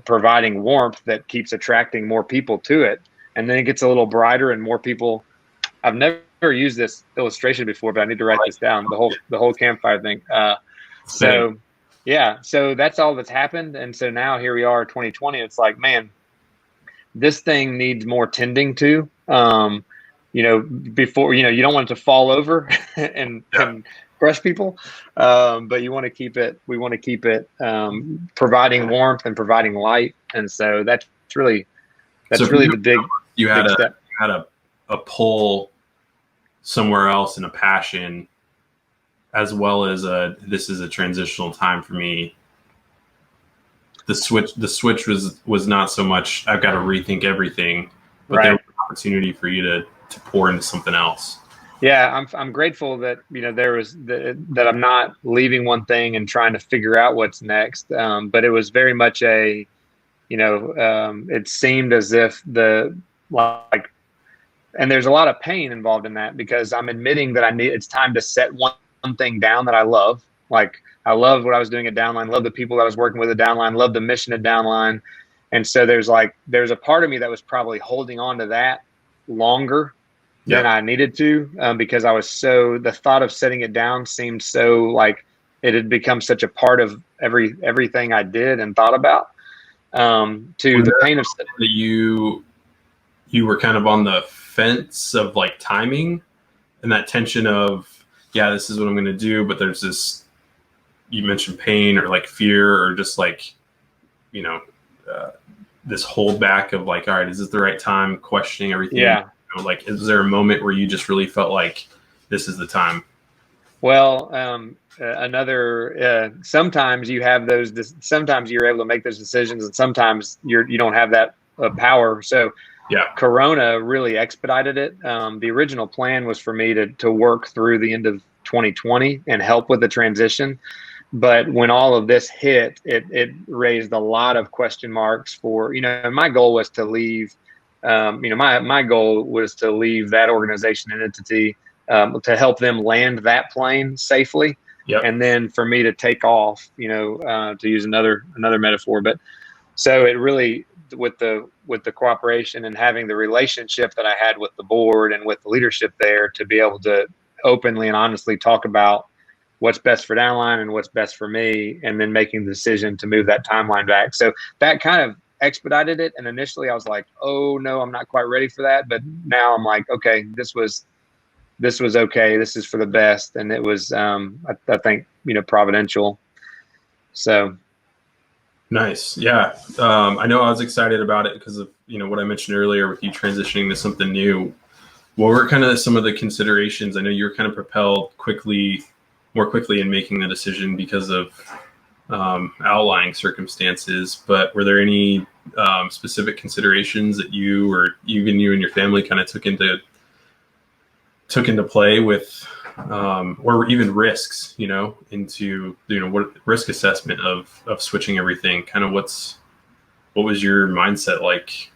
B: providing warmth that keeps attracting more people to it. And then it gets a little brighter and more people. I've never used this illustration before, but I need to write this down. The whole campfire thing. So that's all that's happened. And so now here we are, 2020. It's like, man, this thing needs more tending to. Before you don't want it to fall over and crush people, but you want to keep it. We want to keep it providing warmth and providing light. And so that's really the big.
A: You had a pull somewhere else and a passion, as well as this is a transitional time for me. The switch was not so much I've got to rethink everything, but there was an opportunity for you to pour into something else.
B: Yeah, I'm grateful that there was that I'm not leaving one thing and trying to figure out what's next. But it was very much it seemed as if and there's a lot of pain involved in that, because I'm admitting that it's time to set one thing down that I love. Like, I love what I was doing at Downline, love the people that I was working with at Downline, love the mission at Downline. And so there's a part of me that was probably holding on to that longer than I needed to, because the thought of setting it down seemed so like it had become such a part of everything I did and thought about. To the pain of that
A: you were kind of on the fence of like timing and that tension of, this is what I'm going to do. But there's this, you mentioned pain or like fear or just like, this holdback of like, all right, is this the right time? Questioning everything.
B: Yeah.
A: Like, is there a moment where you just really felt like this is the time?
B: Well, sometimes you have sometimes you're able to make those decisions, and sometimes you don't have that power. So
A: Yeah.
B: Corona really expedited it. The original plan was for me to work through the end of 2020 and help with the transition. But when all of this hit, it raised a lot of question marks for, my goal was to leave. My goal was to leave that organization and entity, to help them land that plane safely.
A: Yep.
B: And then for me to take off, to use another metaphor. But so it really, with the cooperation and having the relationship that I had with the board and with the leadership there, to be able to openly and honestly talk about what's best for downline and what's best for me, and then making the decision to move that timeline back. So that kind of expedited it. And initially I was like, oh no, I'm not quite ready for that. But now I'm like, okay, this was okay. This is for the best. And it was, I think, providential. So.
A: Nice. Yeah. I know I was excited about it because of, what I mentioned earlier with you transitioning to something new. What were kind of some of the considerations? I know you were kind of propelled more quickly in making the decision because of outlying circumstances, but were there any specific considerations that you, or even you and your family, kind of took into play with, or even risks, into, what risk assessment of switching everything? Kind of what was your mindset like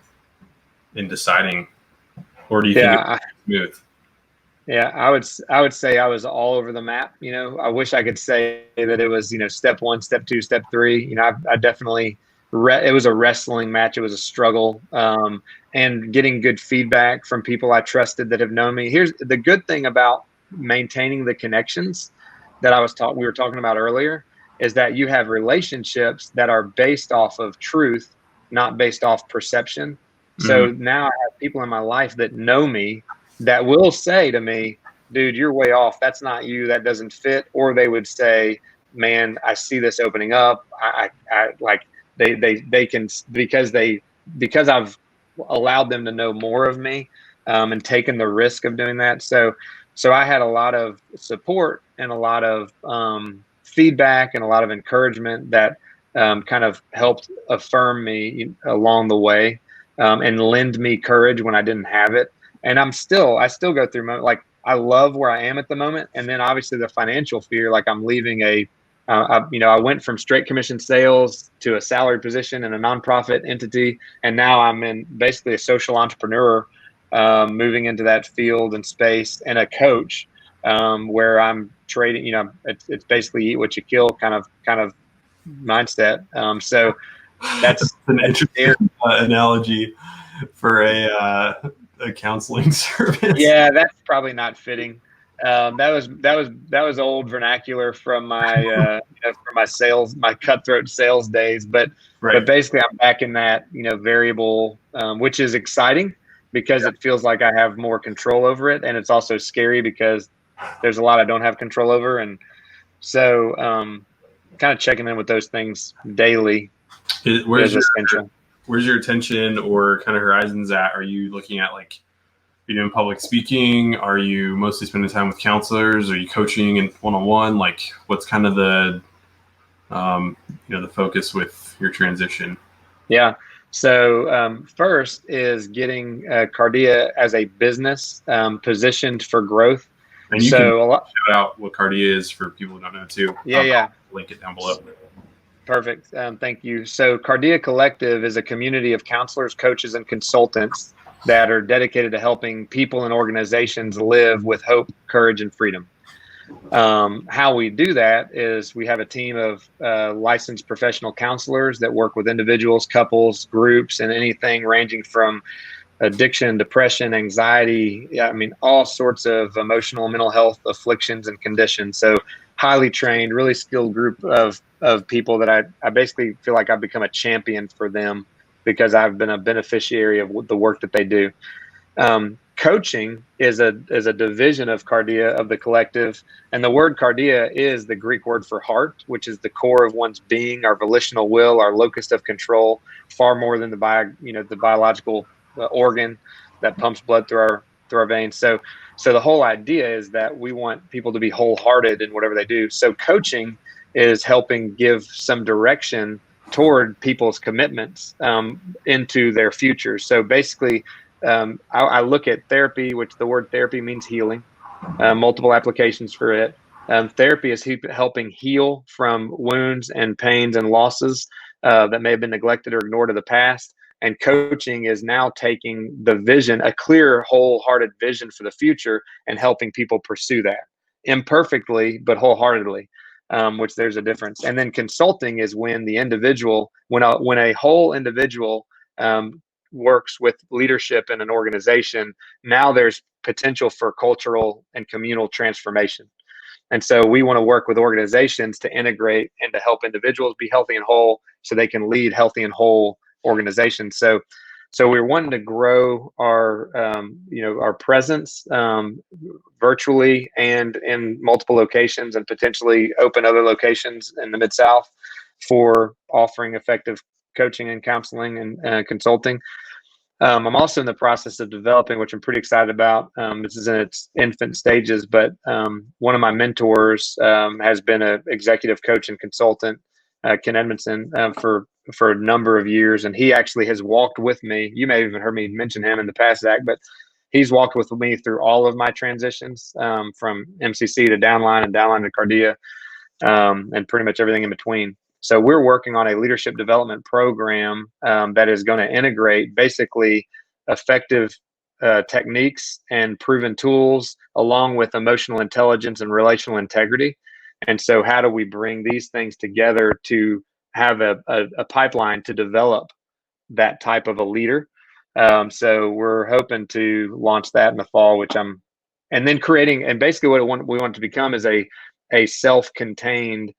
A: in deciding, or do you think it was smooth?
B: Yeah, I would say I was all over the map. I wish I could say that it was, step one, step two, step three. I definitely, it was a wrestling match. It was a struggle, and getting good feedback from people I trusted that have known me. Here's the good thing about maintaining the connections that we were talking about earlier, is that you have relationships that are based off of truth, not based off perception. So now I have people in my life that know me, that will say to me, dude, you're way off. That's not you. That doesn't fit. Or they would say, man, I see this opening up. I like, they can, because I've allowed them to know more of me, and taken the risk of doing that. So I had a lot of support and a lot of feedback and a lot of encouragement that kind of helped affirm me along the way, and lend me courage when I didn't have it. And I still go through like, I love where I am at the moment. And then obviously the financial fear, like I'm leaving I went from straight commission sales to a salaried position in a nonprofit entity. And now I'm in basically a social entrepreneur, moving into that field and space, and a coach, where I'm trading, it's basically eat what you kill kind of mindset. So that's
A: an interesting analogy for a counseling service.
B: Yeah, that's probably not fitting. That was old vernacular from my from my cutthroat sales days. But basically, I'm back in that variable, which is exciting because it feels like I have more control over it, and it's also scary because there's a lot I don't have control over, and so kind of checking in with those things daily is essential.
A: Where's your attention or kind of horizons at? Are you looking at, like, are you doing public speaking? Are you mostly spending time with counselors? Are you coaching in one-on-one? Like, what's kind of the the focus with your transition?
B: Yeah. So first is getting Kardia as a business, positioned for growth.
A: And you can shout out what Kardia is for people who don't know too.
B: Yeah.
A: I'll link it down below.
B: Perfect. Thank you. So Kardia Collective is a community of counselors, coaches, and consultants that are dedicated to helping people and organizations live with hope, courage, and freedom. How we do that is we have a team of licensed professional counselors that work with individuals, couples, groups, and anything ranging from addiction, depression, anxiety. All sorts of emotional and mental health afflictions and conditions. So highly trained, really skilled group of people that I basically feel like I've become a champion for them because I've been a beneficiary of the work that they do. Coaching is a division of Kardia, of the collective. And the word Kardia is the Greek word for heart, which is the core of one's being, our volitional will, our locus of control, far more than the biological organ that pumps blood through our veins. So So the whole idea is that we want people to be wholehearted in whatever they do. So coaching is helping give some direction toward people's commitments into their future. So basically, I look at therapy, which the word therapy means healing, multiple applications for it. Therapy is helping heal from wounds and pains and losses that may have been neglected or ignored in the past. And coaching is now taking the vision, a clear, wholehearted vision for the future, and helping people pursue that imperfectly, but wholeheartedly, which there's a difference. And then consulting is when the individual, when a whole individual works with leadership in an organization, now there's potential for cultural and communal transformation. And so we want to work with organizations to integrate and to help individuals be healthy and whole so they can lead healthy and whole organizations. So we're wanting to grow our, our presence virtually and in multiple locations, and potentially open other locations in the Mid-South for offering effective coaching and counseling and consulting. I'm also in the process of developing, which I'm pretty excited about. This is in its infant stages, but one of my mentors has been an executive coach and consultant, Ken Edmondson, for a number of years, and he actually has walked with me. You may have even heard me mention him in the past, Zach, but he's walked with me through all of my transitions, from MCC to downline and downline to Kardia, and pretty much everything in between. So we're working on a leadership development program that is going to integrate basically effective techniques and proven tools along with emotional intelligence and relational integrity. And so how do we bring these things together to have a pipeline to develop that type of a leader? So we're hoping to launch that in the fall, and then creating, and basically what we want to become is a self-contained,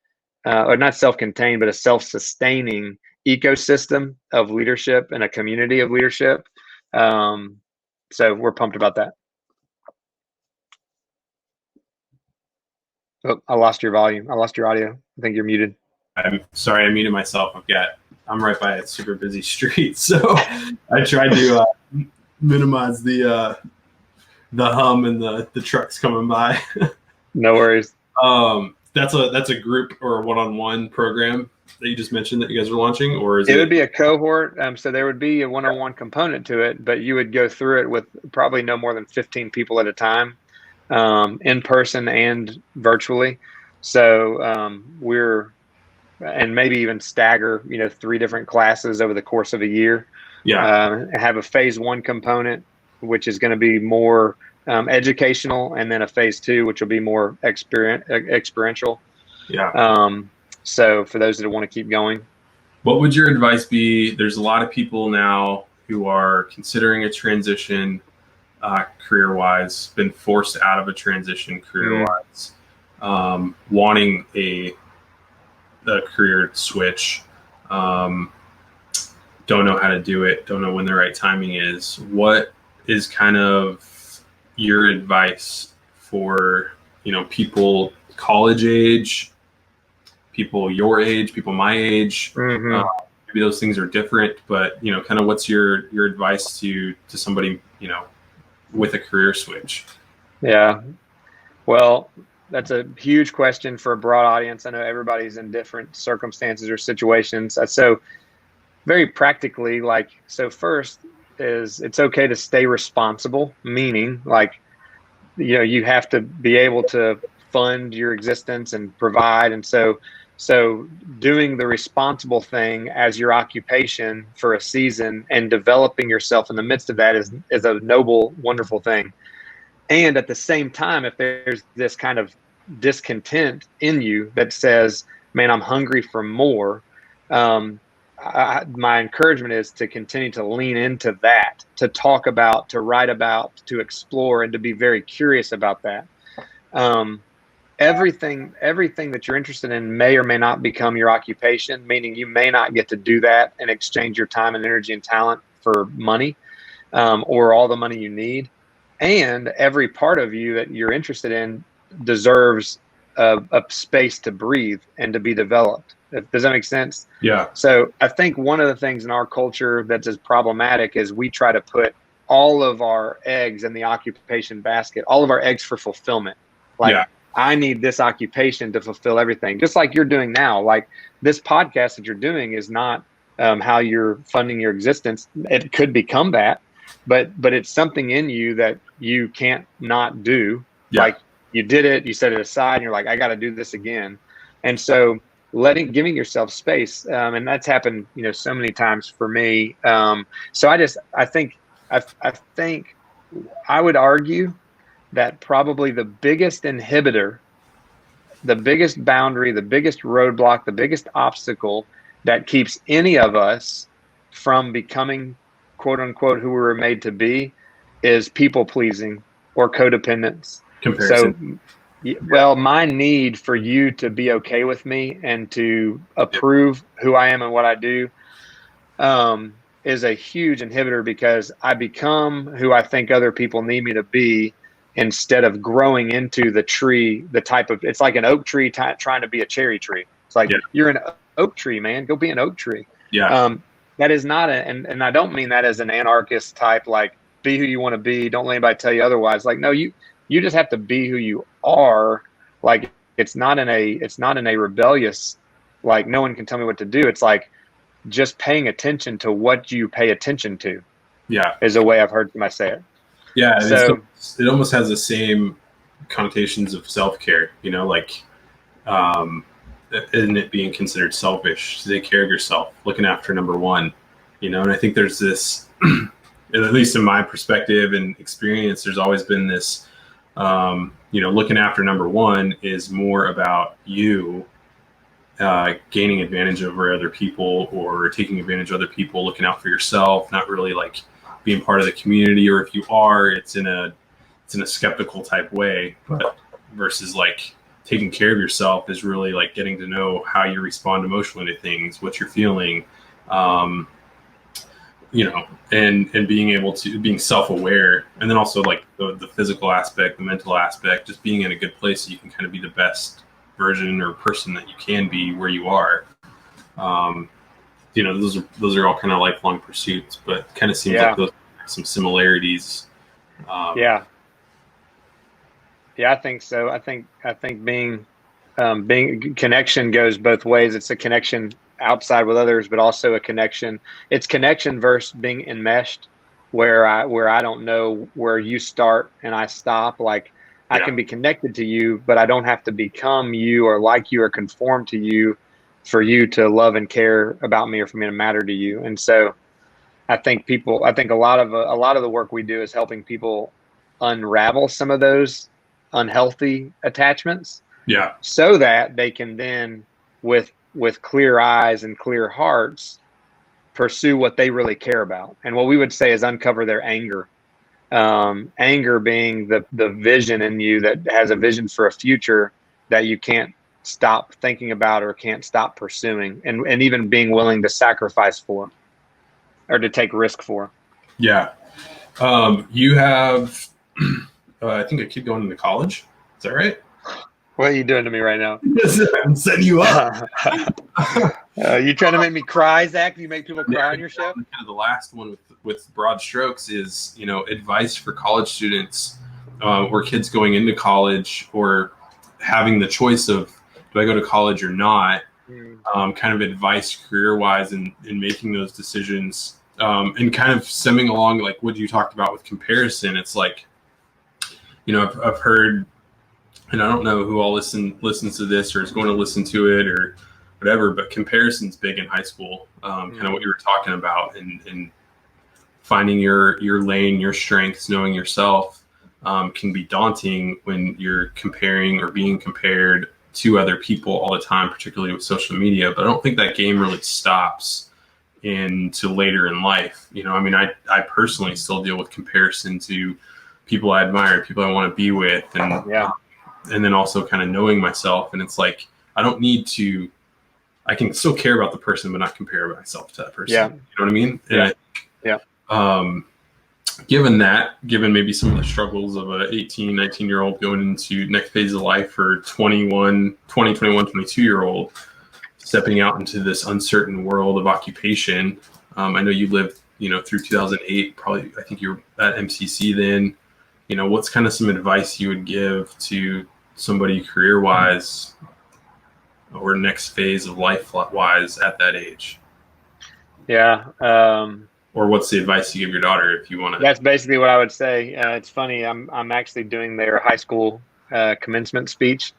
B: or not self-contained, but a self-sustaining ecosystem of leadership and a community of leadership. So we're pumped about that. Oh, I lost your volume. I lost your audio. I think you're muted.
A: I'm sorry, I muted myself. I'm right by a super busy street, so I tried to minimize the hum and the trucks coming by.
B: No worries.
A: That's a group or a one-on-one program that you just mentioned that you guys are launching, or is it?
B: It would be a cohort. So there would be a one-on-one component to it, but you would go through it with probably no more than 15 people at a time, in person and virtually. So and maybe even stagger, 3 different classes over the course of a year.
A: Yeah.
B: Have a phase 1 component, which is going to be more educational, and then a phase 2, which will be more experiential.
A: Yeah.
B: So for those that want to keep going.
A: What would your advice be? There's a lot of people now who are considering a transition career-wise, been forced out of a transition career-wise, wanting a career switch, don't know how to do it, don't know when the right timing is. What is kind of your advice for, people college age, people your age, people my age? Maybe those things are different, but kind of what's your advice to somebody with a career switch?
B: Yeah, well, that's a huge question for a broad audience. I know everybody's in different circumstances or situations. So very practically, first is it's okay to stay responsible, meaning you have to be able to fund your existence and provide. And so doing the responsible thing as your occupation for a season and developing yourself in the midst of that is a noble, wonderful thing. And at the same time, if there's this kind of discontent in you that says, man, I'm hungry for more, my encouragement is to continue to lean into that, to talk about, to write about, to explore, and to be very curious about that. Everything that you're interested in may or may not become your occupation, meaning you may not get to do that and exchange your time and energy and talent for money, or all the money you need. And every part of you that you're interested in deserves a space to breathe and to be developed. Does that make sense?
A: Yeah.
B: So I think one of the things in our culture that's as problematic is we try to put all of our eggs in the occupation basket, all of our eggs for fulfillment. Like, I need this occupation to fulfill everything, just like you're doing now. Like, this podcast that you're doing is not how you're funding your existence. It could become that, but it's something in you that you can't not do. Like, you did it, you set it aside, and you're like, I got to do this again. And so giving yourself space, and that's happened, so many times for me. So I think I would argue that probably the biggest inhibitor, the biggest boundary, the biggest roadblock, the biggest obstacle that keeps any of us from becoming, quote unquote, who we were made to be, is people pleasing or codependence.
A: Comparison.
B: So, well, my need for you to be okay with me and to approve who I am and what I do is a huge inhibitor, because I become who I think other people need me to be, instead of growing into the tree, it's like an oak tree trying to be a cherry tree. It's like, you're an oak tree, man, go be an oak tree. That is not and I don't mean that as an anarchist type, like, be who you want to be, don't let anybody tell you otherwise. Like, no, you just have to be who you are. Like, it's not in a rebellious, like, no one can tell me what to do. It's like just paying attention to what you pay attention to. Is a way I've heard somebody say it.
A: So it almost has the same connotations of self-care, like, isn't it being considered selfish to take care of yourself, looking after number one, and I think there's this, at least in my perspective and experience, there's always been this, looking after number one is more about you gaining advantage over other people, or taking advantage of other people, looking out for yourself, not really like being part of the community, or if you are, it's in a skeptical type way. But versus like taking care of yourself is really like getting to know how you respond emotionally to things, what you're feeling, and being self-aware, and then also like the physical aspect, the mental aspect, just being in a good place so you can kind of be the best version or person that you can be where you are. Those are all kind of lifelong pursuits, but kind of seems like those have some similarities.
B: I think so. I think being connection goes both ways. It's a connection outside with others, but also a connection. It's connection versus being enmeshed, where I don't know where you start and I stop. Like, I can be connected to you, but I don't have to become you or like you or conform to you for you to love and care about me or for me to matter to you. And so I think a lot of the work we do is helping people unravel some of those unhealthy attachments, so that they can then, with clear eyes and clear hearts, pursue what they really care about. And what we would say is uncover their anger. Anger being the vision in you that has a vision for a future that you can't stop thinking about or can't stop pursuing, and even being willing to sacrifice for, or to take risk for.
A: You have I think a kid going into college, is that right?
B: What are you doing to me right now?
A: I'm setting you up.
B: You trying to make me cry, Zach? You make people cry on your show?
A: Kind of the last one with broad strokes is, advice for college students, or kids going into college, or having the choice of, do I go to college or not? Kind of advice career-wise in making those decisions, and kind of stemming along like what you talked about with comparison. It's like, I've heard, and I don't know who all listens to this or is going to listen to it or whatever, but comparison's big in high school. Kind of what you were talking about, and finding your lane, your strengths, knowing yourself, can be daunting when you're comparing or being compared to other people all the time, particularly with social media. But I don't think that game really stops into later in life. I personally still deal with comparison to people I admire, people I want to be with, and then also kind of knowing myself. And it's like, I can still care about the person, but not compare myself to that person. You know what I mean? And given maybe some of the struggles of a 18, 19-year-old going into next phase of life, for 21, 22-year-old stepping out into this uncertain world of occupation. I know you live, through 2008, probably, I think you were at MCC then, what's kind of some advice you would give to somebody career-wise or next phase of life-wise at that age?
B: Yeah.
A: Or what's the advice you give your daughter if you want to?
B: That's basically what I would say. It's funny. I'm actually doing their high school commencement speech.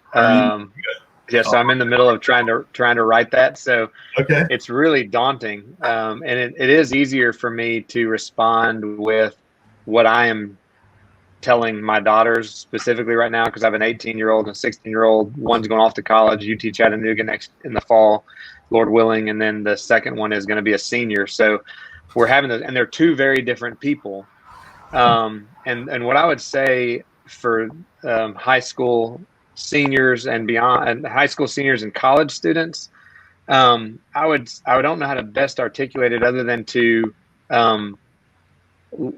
B: Yes, I'm in the middle of trying to write that. So
A: Okay.
B: it's really daunting. And it is easier for me to respond with what I am telling my daughters specifically right now, because I have an 18-year-old and a 16-year-old. One's going off to college, UT Chattanooga next in the fall, Lord willing. And then the second one is going to be a senior. So we're having this, and they're two very different people. And what I would say for high school seniors and beyond, and high school seniors and college students, I don't know how to best articulate it other than to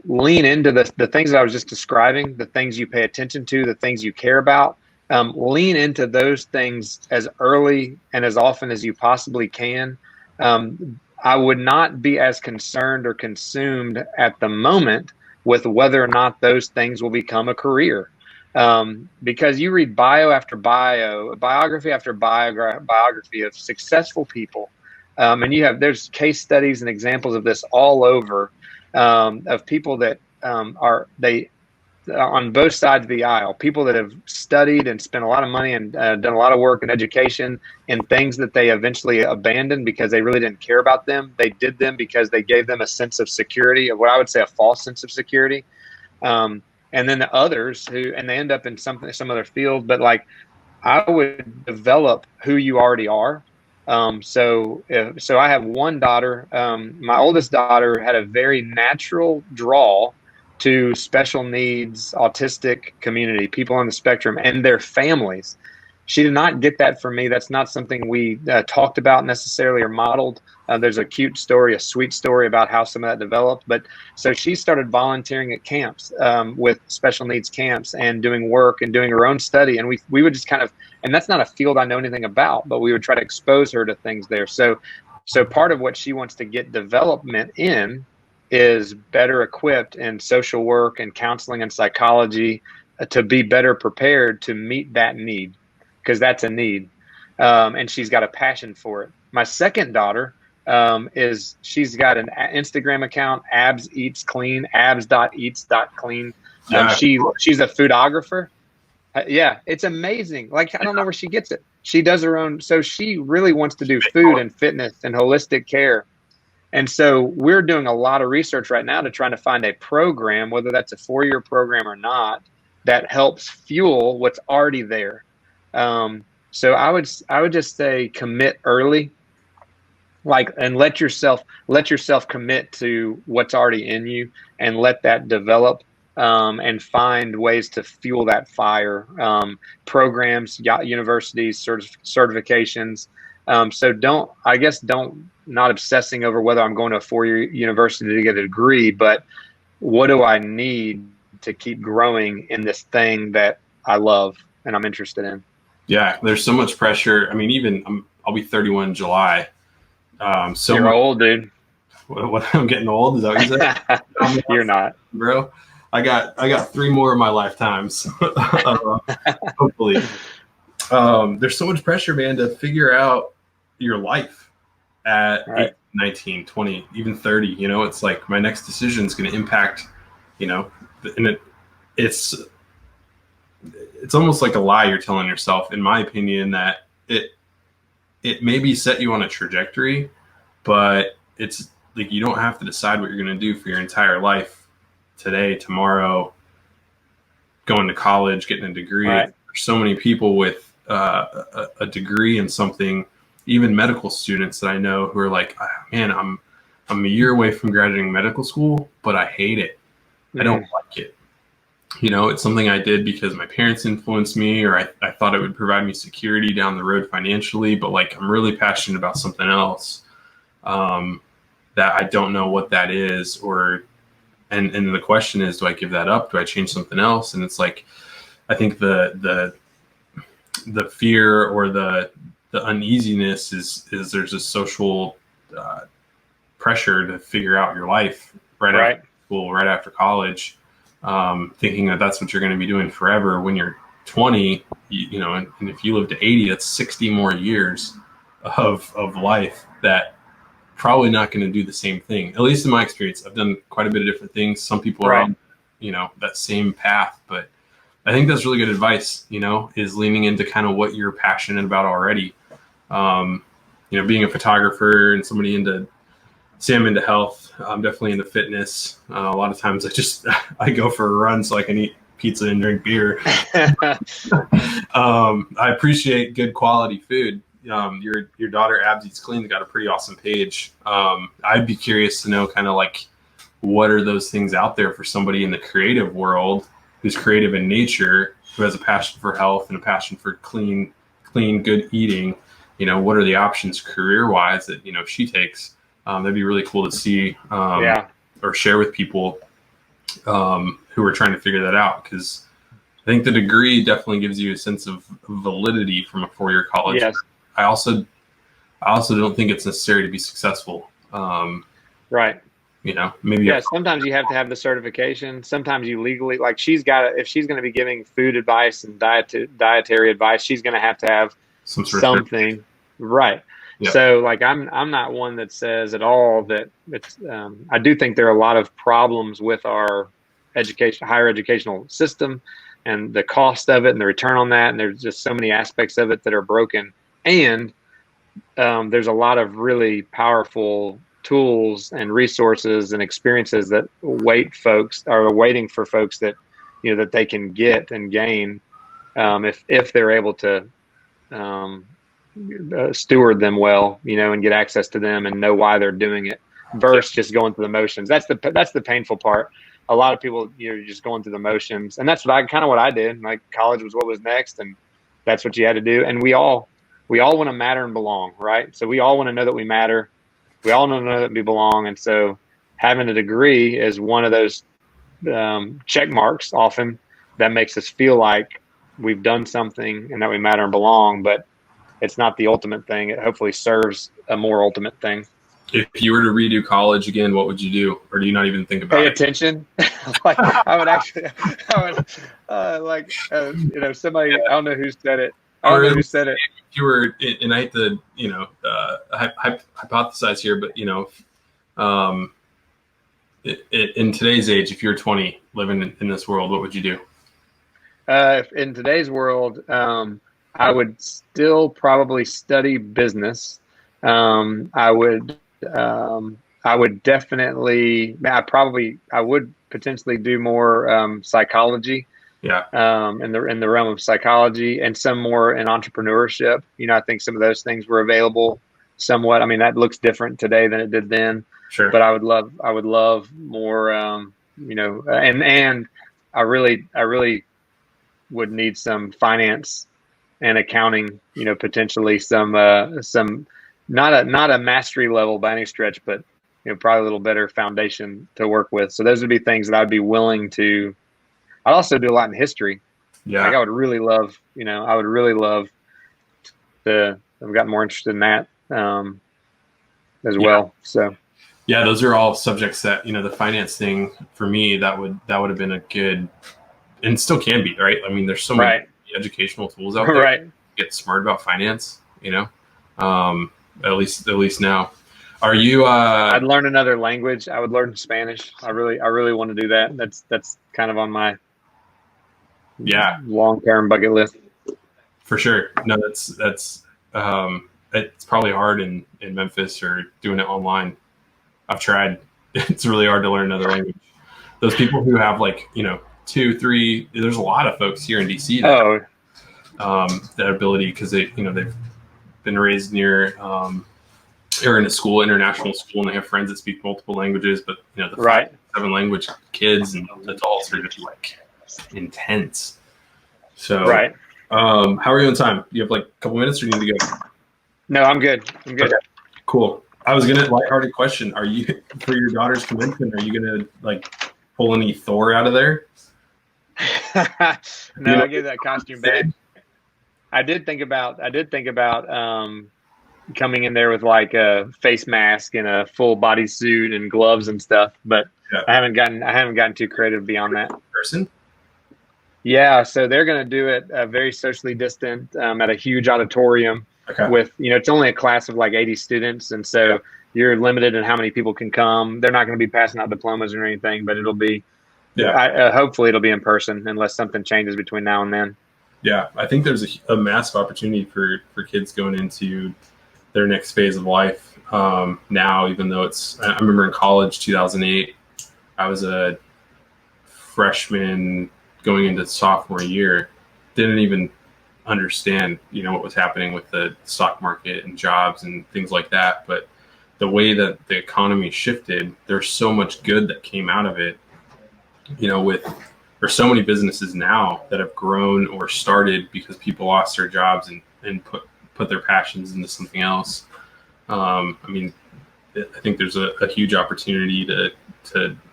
B: lean into the things that I was just describing, the things you pay attention to, the things you care about. Lean into those things as early and as often as you possibly can. I would not be as concerned or consumed at the moment with whether or not those things will become a career. Because you read bio after bio, biography after biography of successful people. And there's case studies and examples of this all over, of people that on both sides of the aisle, people that have studied and spent a lot of money and done a lot of work in education in things that they eventually abandoned because they really didn't care about them. They did them because they gave them a sense of security, of what I would say a false sense of security. And then the others and they end up in some other field, but like I would develop who you already are. So I have one daughter. My oldest daughter had a very natural draw to special needs, autistic community, people on the spectrum and their families. She did not get that from me. That's not something we talked about necessarily or modeled. There's a cute story, a sweet story about how some of that developed. But so she started volunteering at camps, with special needs camps, and doing work and doing her own study. And we would just kind of, and that's not a field I know anything about, but we would try to expose her to things there. So part of what she wants to get development in is better equipped in social work and counseling and psychology to be better prepared to meet that need, because that's a need. And she's got a passion for it. My second daughter, she's got an Instagram account, abs eats clean, abs.eats.clean. She's a foodographer. Yeah, it's amazing. Like, I don't know where she gets it. She does her own. So she really wants to do food and fitness and holistic care. And so we're doing a lot of research right now to try to find a program, whether that's a 4-year program or not, that helps fuel what's already there. So I would just say commit early, and let yourself commit to what's already in you and let that develop, and find ways to fuel that fire. Programs, universities, certifications. So don't not obsessing over whether I'm going to a 4-year university to get a degree, but what do I need to keep growing in this thing that I love and I'm interested in?
A: Yeah, there's so much pressure. I mean, I'll be 31 in July.
B: You're old, dude.
A: What, I'm getting old? Is that what you said?
B: You're not,
A: bro. I got 3 more of my lifetimes. Hopefully. There's so much pressure, man, to figure out your life at 18, 19, 20, even 30. It's like my next decision is going to impact, and it's almost like a lie you're telling yourself, in my opinion, that it maybe set you on a trajectory, but it's like you don't have to decide what you're going to do for your entire life today, tomorrow, going to college, getting a degree.
B: Right.
A: There's so many people with a degree in something, even medical students that I know who are like, man, I'm a year away from graduating medical school, but I hate it. I don't like it. It's something I did because my parents influenced me, or I thought it would provide me security down the road financially, but like I'm really passionate about something else, that I don't know what that is, and the question is, do I give that up? Do I change something else? And it's like, I think the fear or the uneasiness is there's a social pressure to figure out your life right after school, right after college, thinking that that's what you're going to be doing forever. When you're 20, you know, and if you live to 80, that's 60 more years of life that probably not going to do the same thing. At least in my experience, I've done quite a bit of different things. Some people are on, you know, that same path, but I think that's really good advice, you know, is leaning into kind of what you're passionate about already. You know, being a photographer and somebody into, say I'm into health, I'm definitely into fitness. A lot of times I go for a run so I can eat pizza and drink beer. I appreciate good quality food. Your daughter Abs Eats Clean's got a pretty awesome page. I'd be curious to know kind of like, what are those things out there for somebody in the creative world who's creative in nature, who has a passion for health and a passion for clean, good eating? You know, what are the options career-wise that, you know, she takes? That'd be really cool to see or share with people who are trying to figure that out, because I think the degree definitely gives you a sense of validity from a 4-year college.
B: Yes.
A: I also don't think it's necessary to be successful.
B: Right.
A: You know, maybe.
B: Yeah. Sometimes you have to have the certification. Sometimes you legally, like if she's going to be giving food advice and dietary advice, she's going to have something. Right.
A: Yeah.
B: So like, I'm not one that says at all that it's, I do think there are a lot of problems with our higher educational system and the cost of it and the return on that. And there's just so many aspects of it that are broken. And there's a lot of really powerful tools and resources and experiences that waiting for folks that, you know, that they can get and gain if they're able to steward them well, you know, and get access to them and know why they're doing it versus just going through the motions. That's the painful part. A lot of people, you're just going through the motions, and that's what I did. Like, college was what was next, and that's what you had to do. And we all want to matter and belong, right? So we all want to know that we matter. We all want to know that we belong. And so having a degree is one of those check marks often that makes us feel like we've done something and that we matter and belong, but it's not the ultimate thing. It hopefully serves a more ultimate thing.
A: If you were to redo college again, what would you do? Or do you not even think about
B: Pay attention? Like, you know, somebody, I don't know who said it.
A: If you were, and I hate to, you know, hypothesize here, but, you know, in today's age, if you're 20 living in this world, what would you do?
B: In today's world, I would still probably study business. I would definitely, I would potentially do more psychology.
A: Yeah.
B: In the realm of psychology, and some more in entrepreneurship. You know, I think some of those things were available somewhat. I mean, that looks different today than it did then.
A: Sure.
B: But I would love more. You know, and I really would need some finance and accounting. You know, potentially some not a mastery level by any stretch, but, you know, probably a little better foundation to work with. So those would be things that I'd be willing to. I'd also do a lot in history.
A: Yeah.
B: Like, I would really love to have gotten more interested in that as well. So.
A: Yeah, those are all subjects that, you know, the finance thing for me, that would have been a good, and still can be, right? I mean, there's so many educational tools out there.
B: Right.
A: To get smart about finance, you know, at least now. Are you?
B: I'd learn another language. I would learn Spanish. I really want to do that. That's kind of on my long-term bucket list.
A: For sure. No, that's it's probably hard in Memphis or doing it online. I've tried. It's really hard to learn another language. Those people who have, like, you know, 2, 3, there's a lot of folks here in DC that have that ability, because they've been raised near or in a school, international school, and they have friends that speak multiple languages, but, you know, the 5, 7 language kids and adults are just like intense. So, how are you on time? Do you have like a couple minutes, or do you need to go?
B: No, I'm good. Okay,
A: cool. I was gonna, lighthearted question. Are you, for your daughter's convention, are you gonna like pull any Thor out of there?
B: No, I gave that costume back. I did think about coming in there with like a face mask and a full body suit and gloves and stuff. But
A: Yeah.
B: I haven't gotten too creative beyond that.
A: Person?
B: Yeah, so they're going to do it very socially distant at a huge auditorium
A: Okay.
B: with, it's only a class of like 80 students. And so you're limited in how many people can come. They're not going to be passing out diplomas or anything, but it'll be, hopefully it'll be in person unless something changes between now and then.
A: Yeah, I think there's a massive opportunity for kids going into their next phase of life now, even though I remember in college, 2008, I was a freshman going into sophomore year, didn't even understand, what was happening with the stock market and jobs and things like that. But the way that the economy shifted, there's so much good that came out of it, there's so many businesses now that have grown or started because people lost their jobs and put their passions into something else. I think there's a huge opportunity to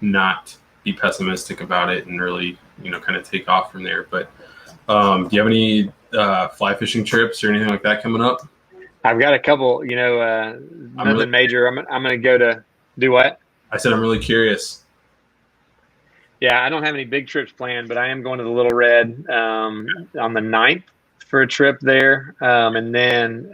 A: not be pessimistic about it and really, kind of take off from there. But do you have any fly fishing trips or anything like that coming up?
B: I've got a couple, nothing major. I'm going to go to do what?
A: I said, I'm really curious.
B: Yeah, I don't have any big trips planned, but I am going to the Little Red on the 9th for a trip there. And then,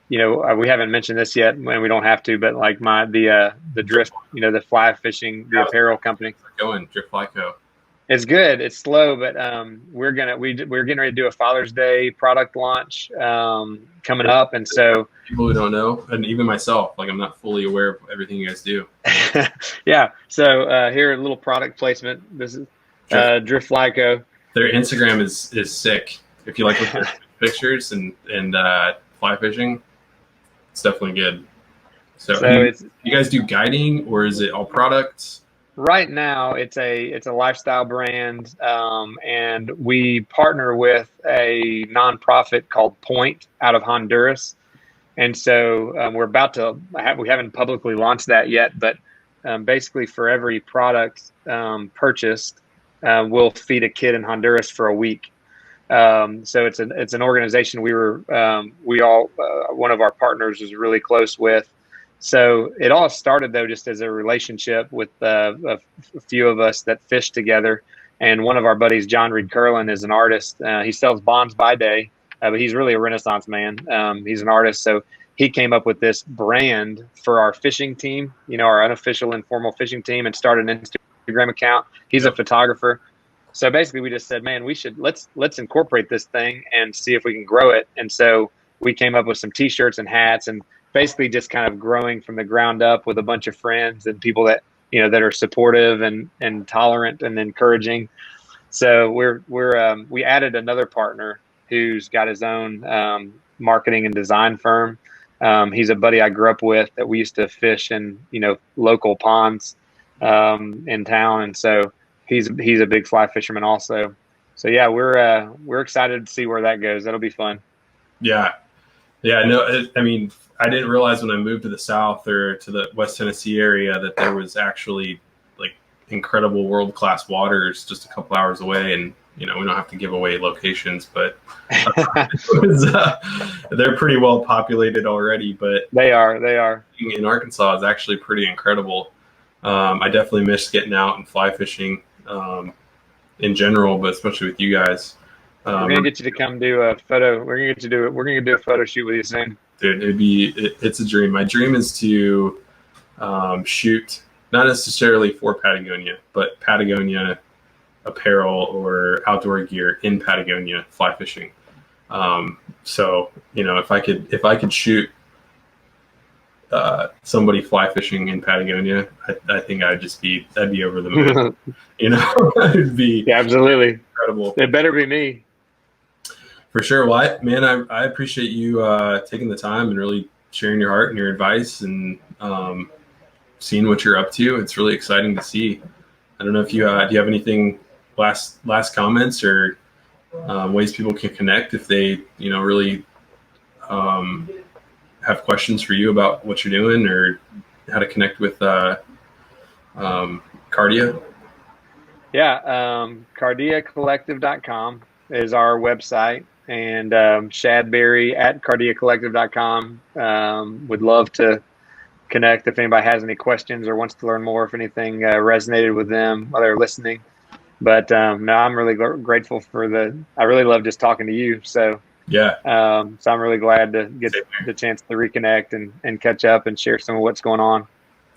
B: we haven't mentioned this yet, and we don't have to, but like the drift, the fly fishing, the apparel company.
A: Going Drift Fly Co.
B: It's good. It's slow, but we're getting ready to do a Father's Day product launch coming up, and so
A: people who don't know, and even myself, like I'm not fully aware of everything you guys do.
B: Yeah. So here, a little product placement. This is Drift Fly Co. Their
A: Instagram is sick. If you like pictures and fly fishing, it's definitely good. So you guys do guiding, or is it all products?
B: Right now, it's a lifestyle brand, and we partner with a nonprofit called Point out of Honduras, and so we're about to. We haven't publicly launched that yet, but basically, for every product purchased, we'll feed a kid in Honduras for a week. So it's an organization one of our partners is really close with. So it all started, though, just as a relationship with a few of us that fish together. And one of our buddies, John Reed Curlin, is an artist. He sells bonds by day, but he's really a Renaissance man. He's an artist. So he came up with this brand for our fishing team, our unofficial informal fishing team, and started an Instagram account. He's a photographer. So basically we just said, man, let's incorporate this thing and see if we can grow it. And so we came up with some T-shirts and hats, and basically just kind of growing from the ground up with a bunch of friends and people that, that are supportive and tolerant and encouraging. So we added another partner who's got his own marketing and design firm. He's a buddy I grew up with that we used to fish in, local ponds in town. And so he's a big fly fisherman also. So yeah, we're excited to see where that goes. That'll be fun.
A: Yeah. No, I didn't realize when I moved to the South or to the West Tennessee area that there was actually like incredible world-class waters just a couple hours away. And, we don't have to give away locations, but they're pretty well populated already, but
B: they are
A: in Arkansas is actually pretty incredible. I definitely miss getting out and fly fishing in general, but especially with you guys.
B: We're gonna get you to come do a photo. We're gonna do a photo shoot with you soon.
A: Dude, it's a dream. My dream is to shoot, not necessarily for Patagonia, but Patagonia apparel or outdoor gear in Patagonia fly fishing. So if I could shoot somebody fly fishing in Patagonia, I think that'd be over the moon. It'd be
B: absolutely
A: incredible.
B: It better be me.
A: For sure. Well, I appreciate you taking the time and really sharing your heart and your advice and seeing what you're up to. It's really exciting to see. I don't know if you do you have anything last comments or ways people can connect if they really have questions for you about what you're doing or how to connect with Kardia.
B: Yeah, KardiaCollective.com is our website. and Shad Berry at cardiacollective.com. Would love to connect if anybody has any questions or wants to learn more, if anything resonated with them while they're listening. But no, I'm really grateful I really love just talking to you. So
A: Yeah.
B: So I'm really glad to get the chance to reconnect and catch up and share some of what's going on.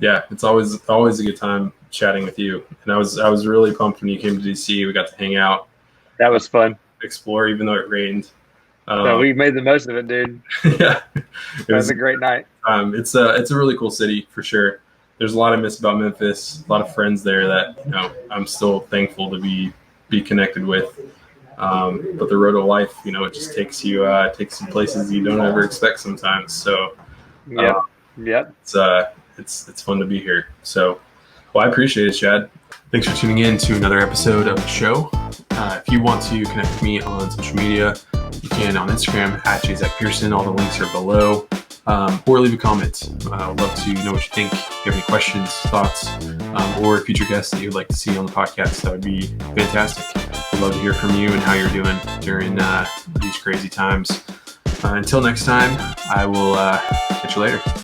A: Yeah, it's always a good time chatting with you. And I was really pumped when you came to DC. We got to hang out.
B: That was fun.
A: Explore, even though it rained.
B: So we made the most of it, dude.
A: Yeah,
B: it was a great night.
A: It's a really cool city for sure. There's a lot I miss about Memphis. A lot of friends there that I'm still thankful to be connected with. But the road of life, it just takes you places you don't ever expect sometimes. So it's fun to be here. So, well, I appreciate it, Shad. Thanks for tuning in to another episode of the show. If you want to connect with me on social media, you can on Instagram at Pearson. All the links are below. Or leave a comment. I'd love to know what you think. If you have any questions, thoughts, or future guests that you'd like to see on the podcast, that would be fantastic. I'd love to hear from you and how you're doing during these crazy times. Until next time, I will catch you later.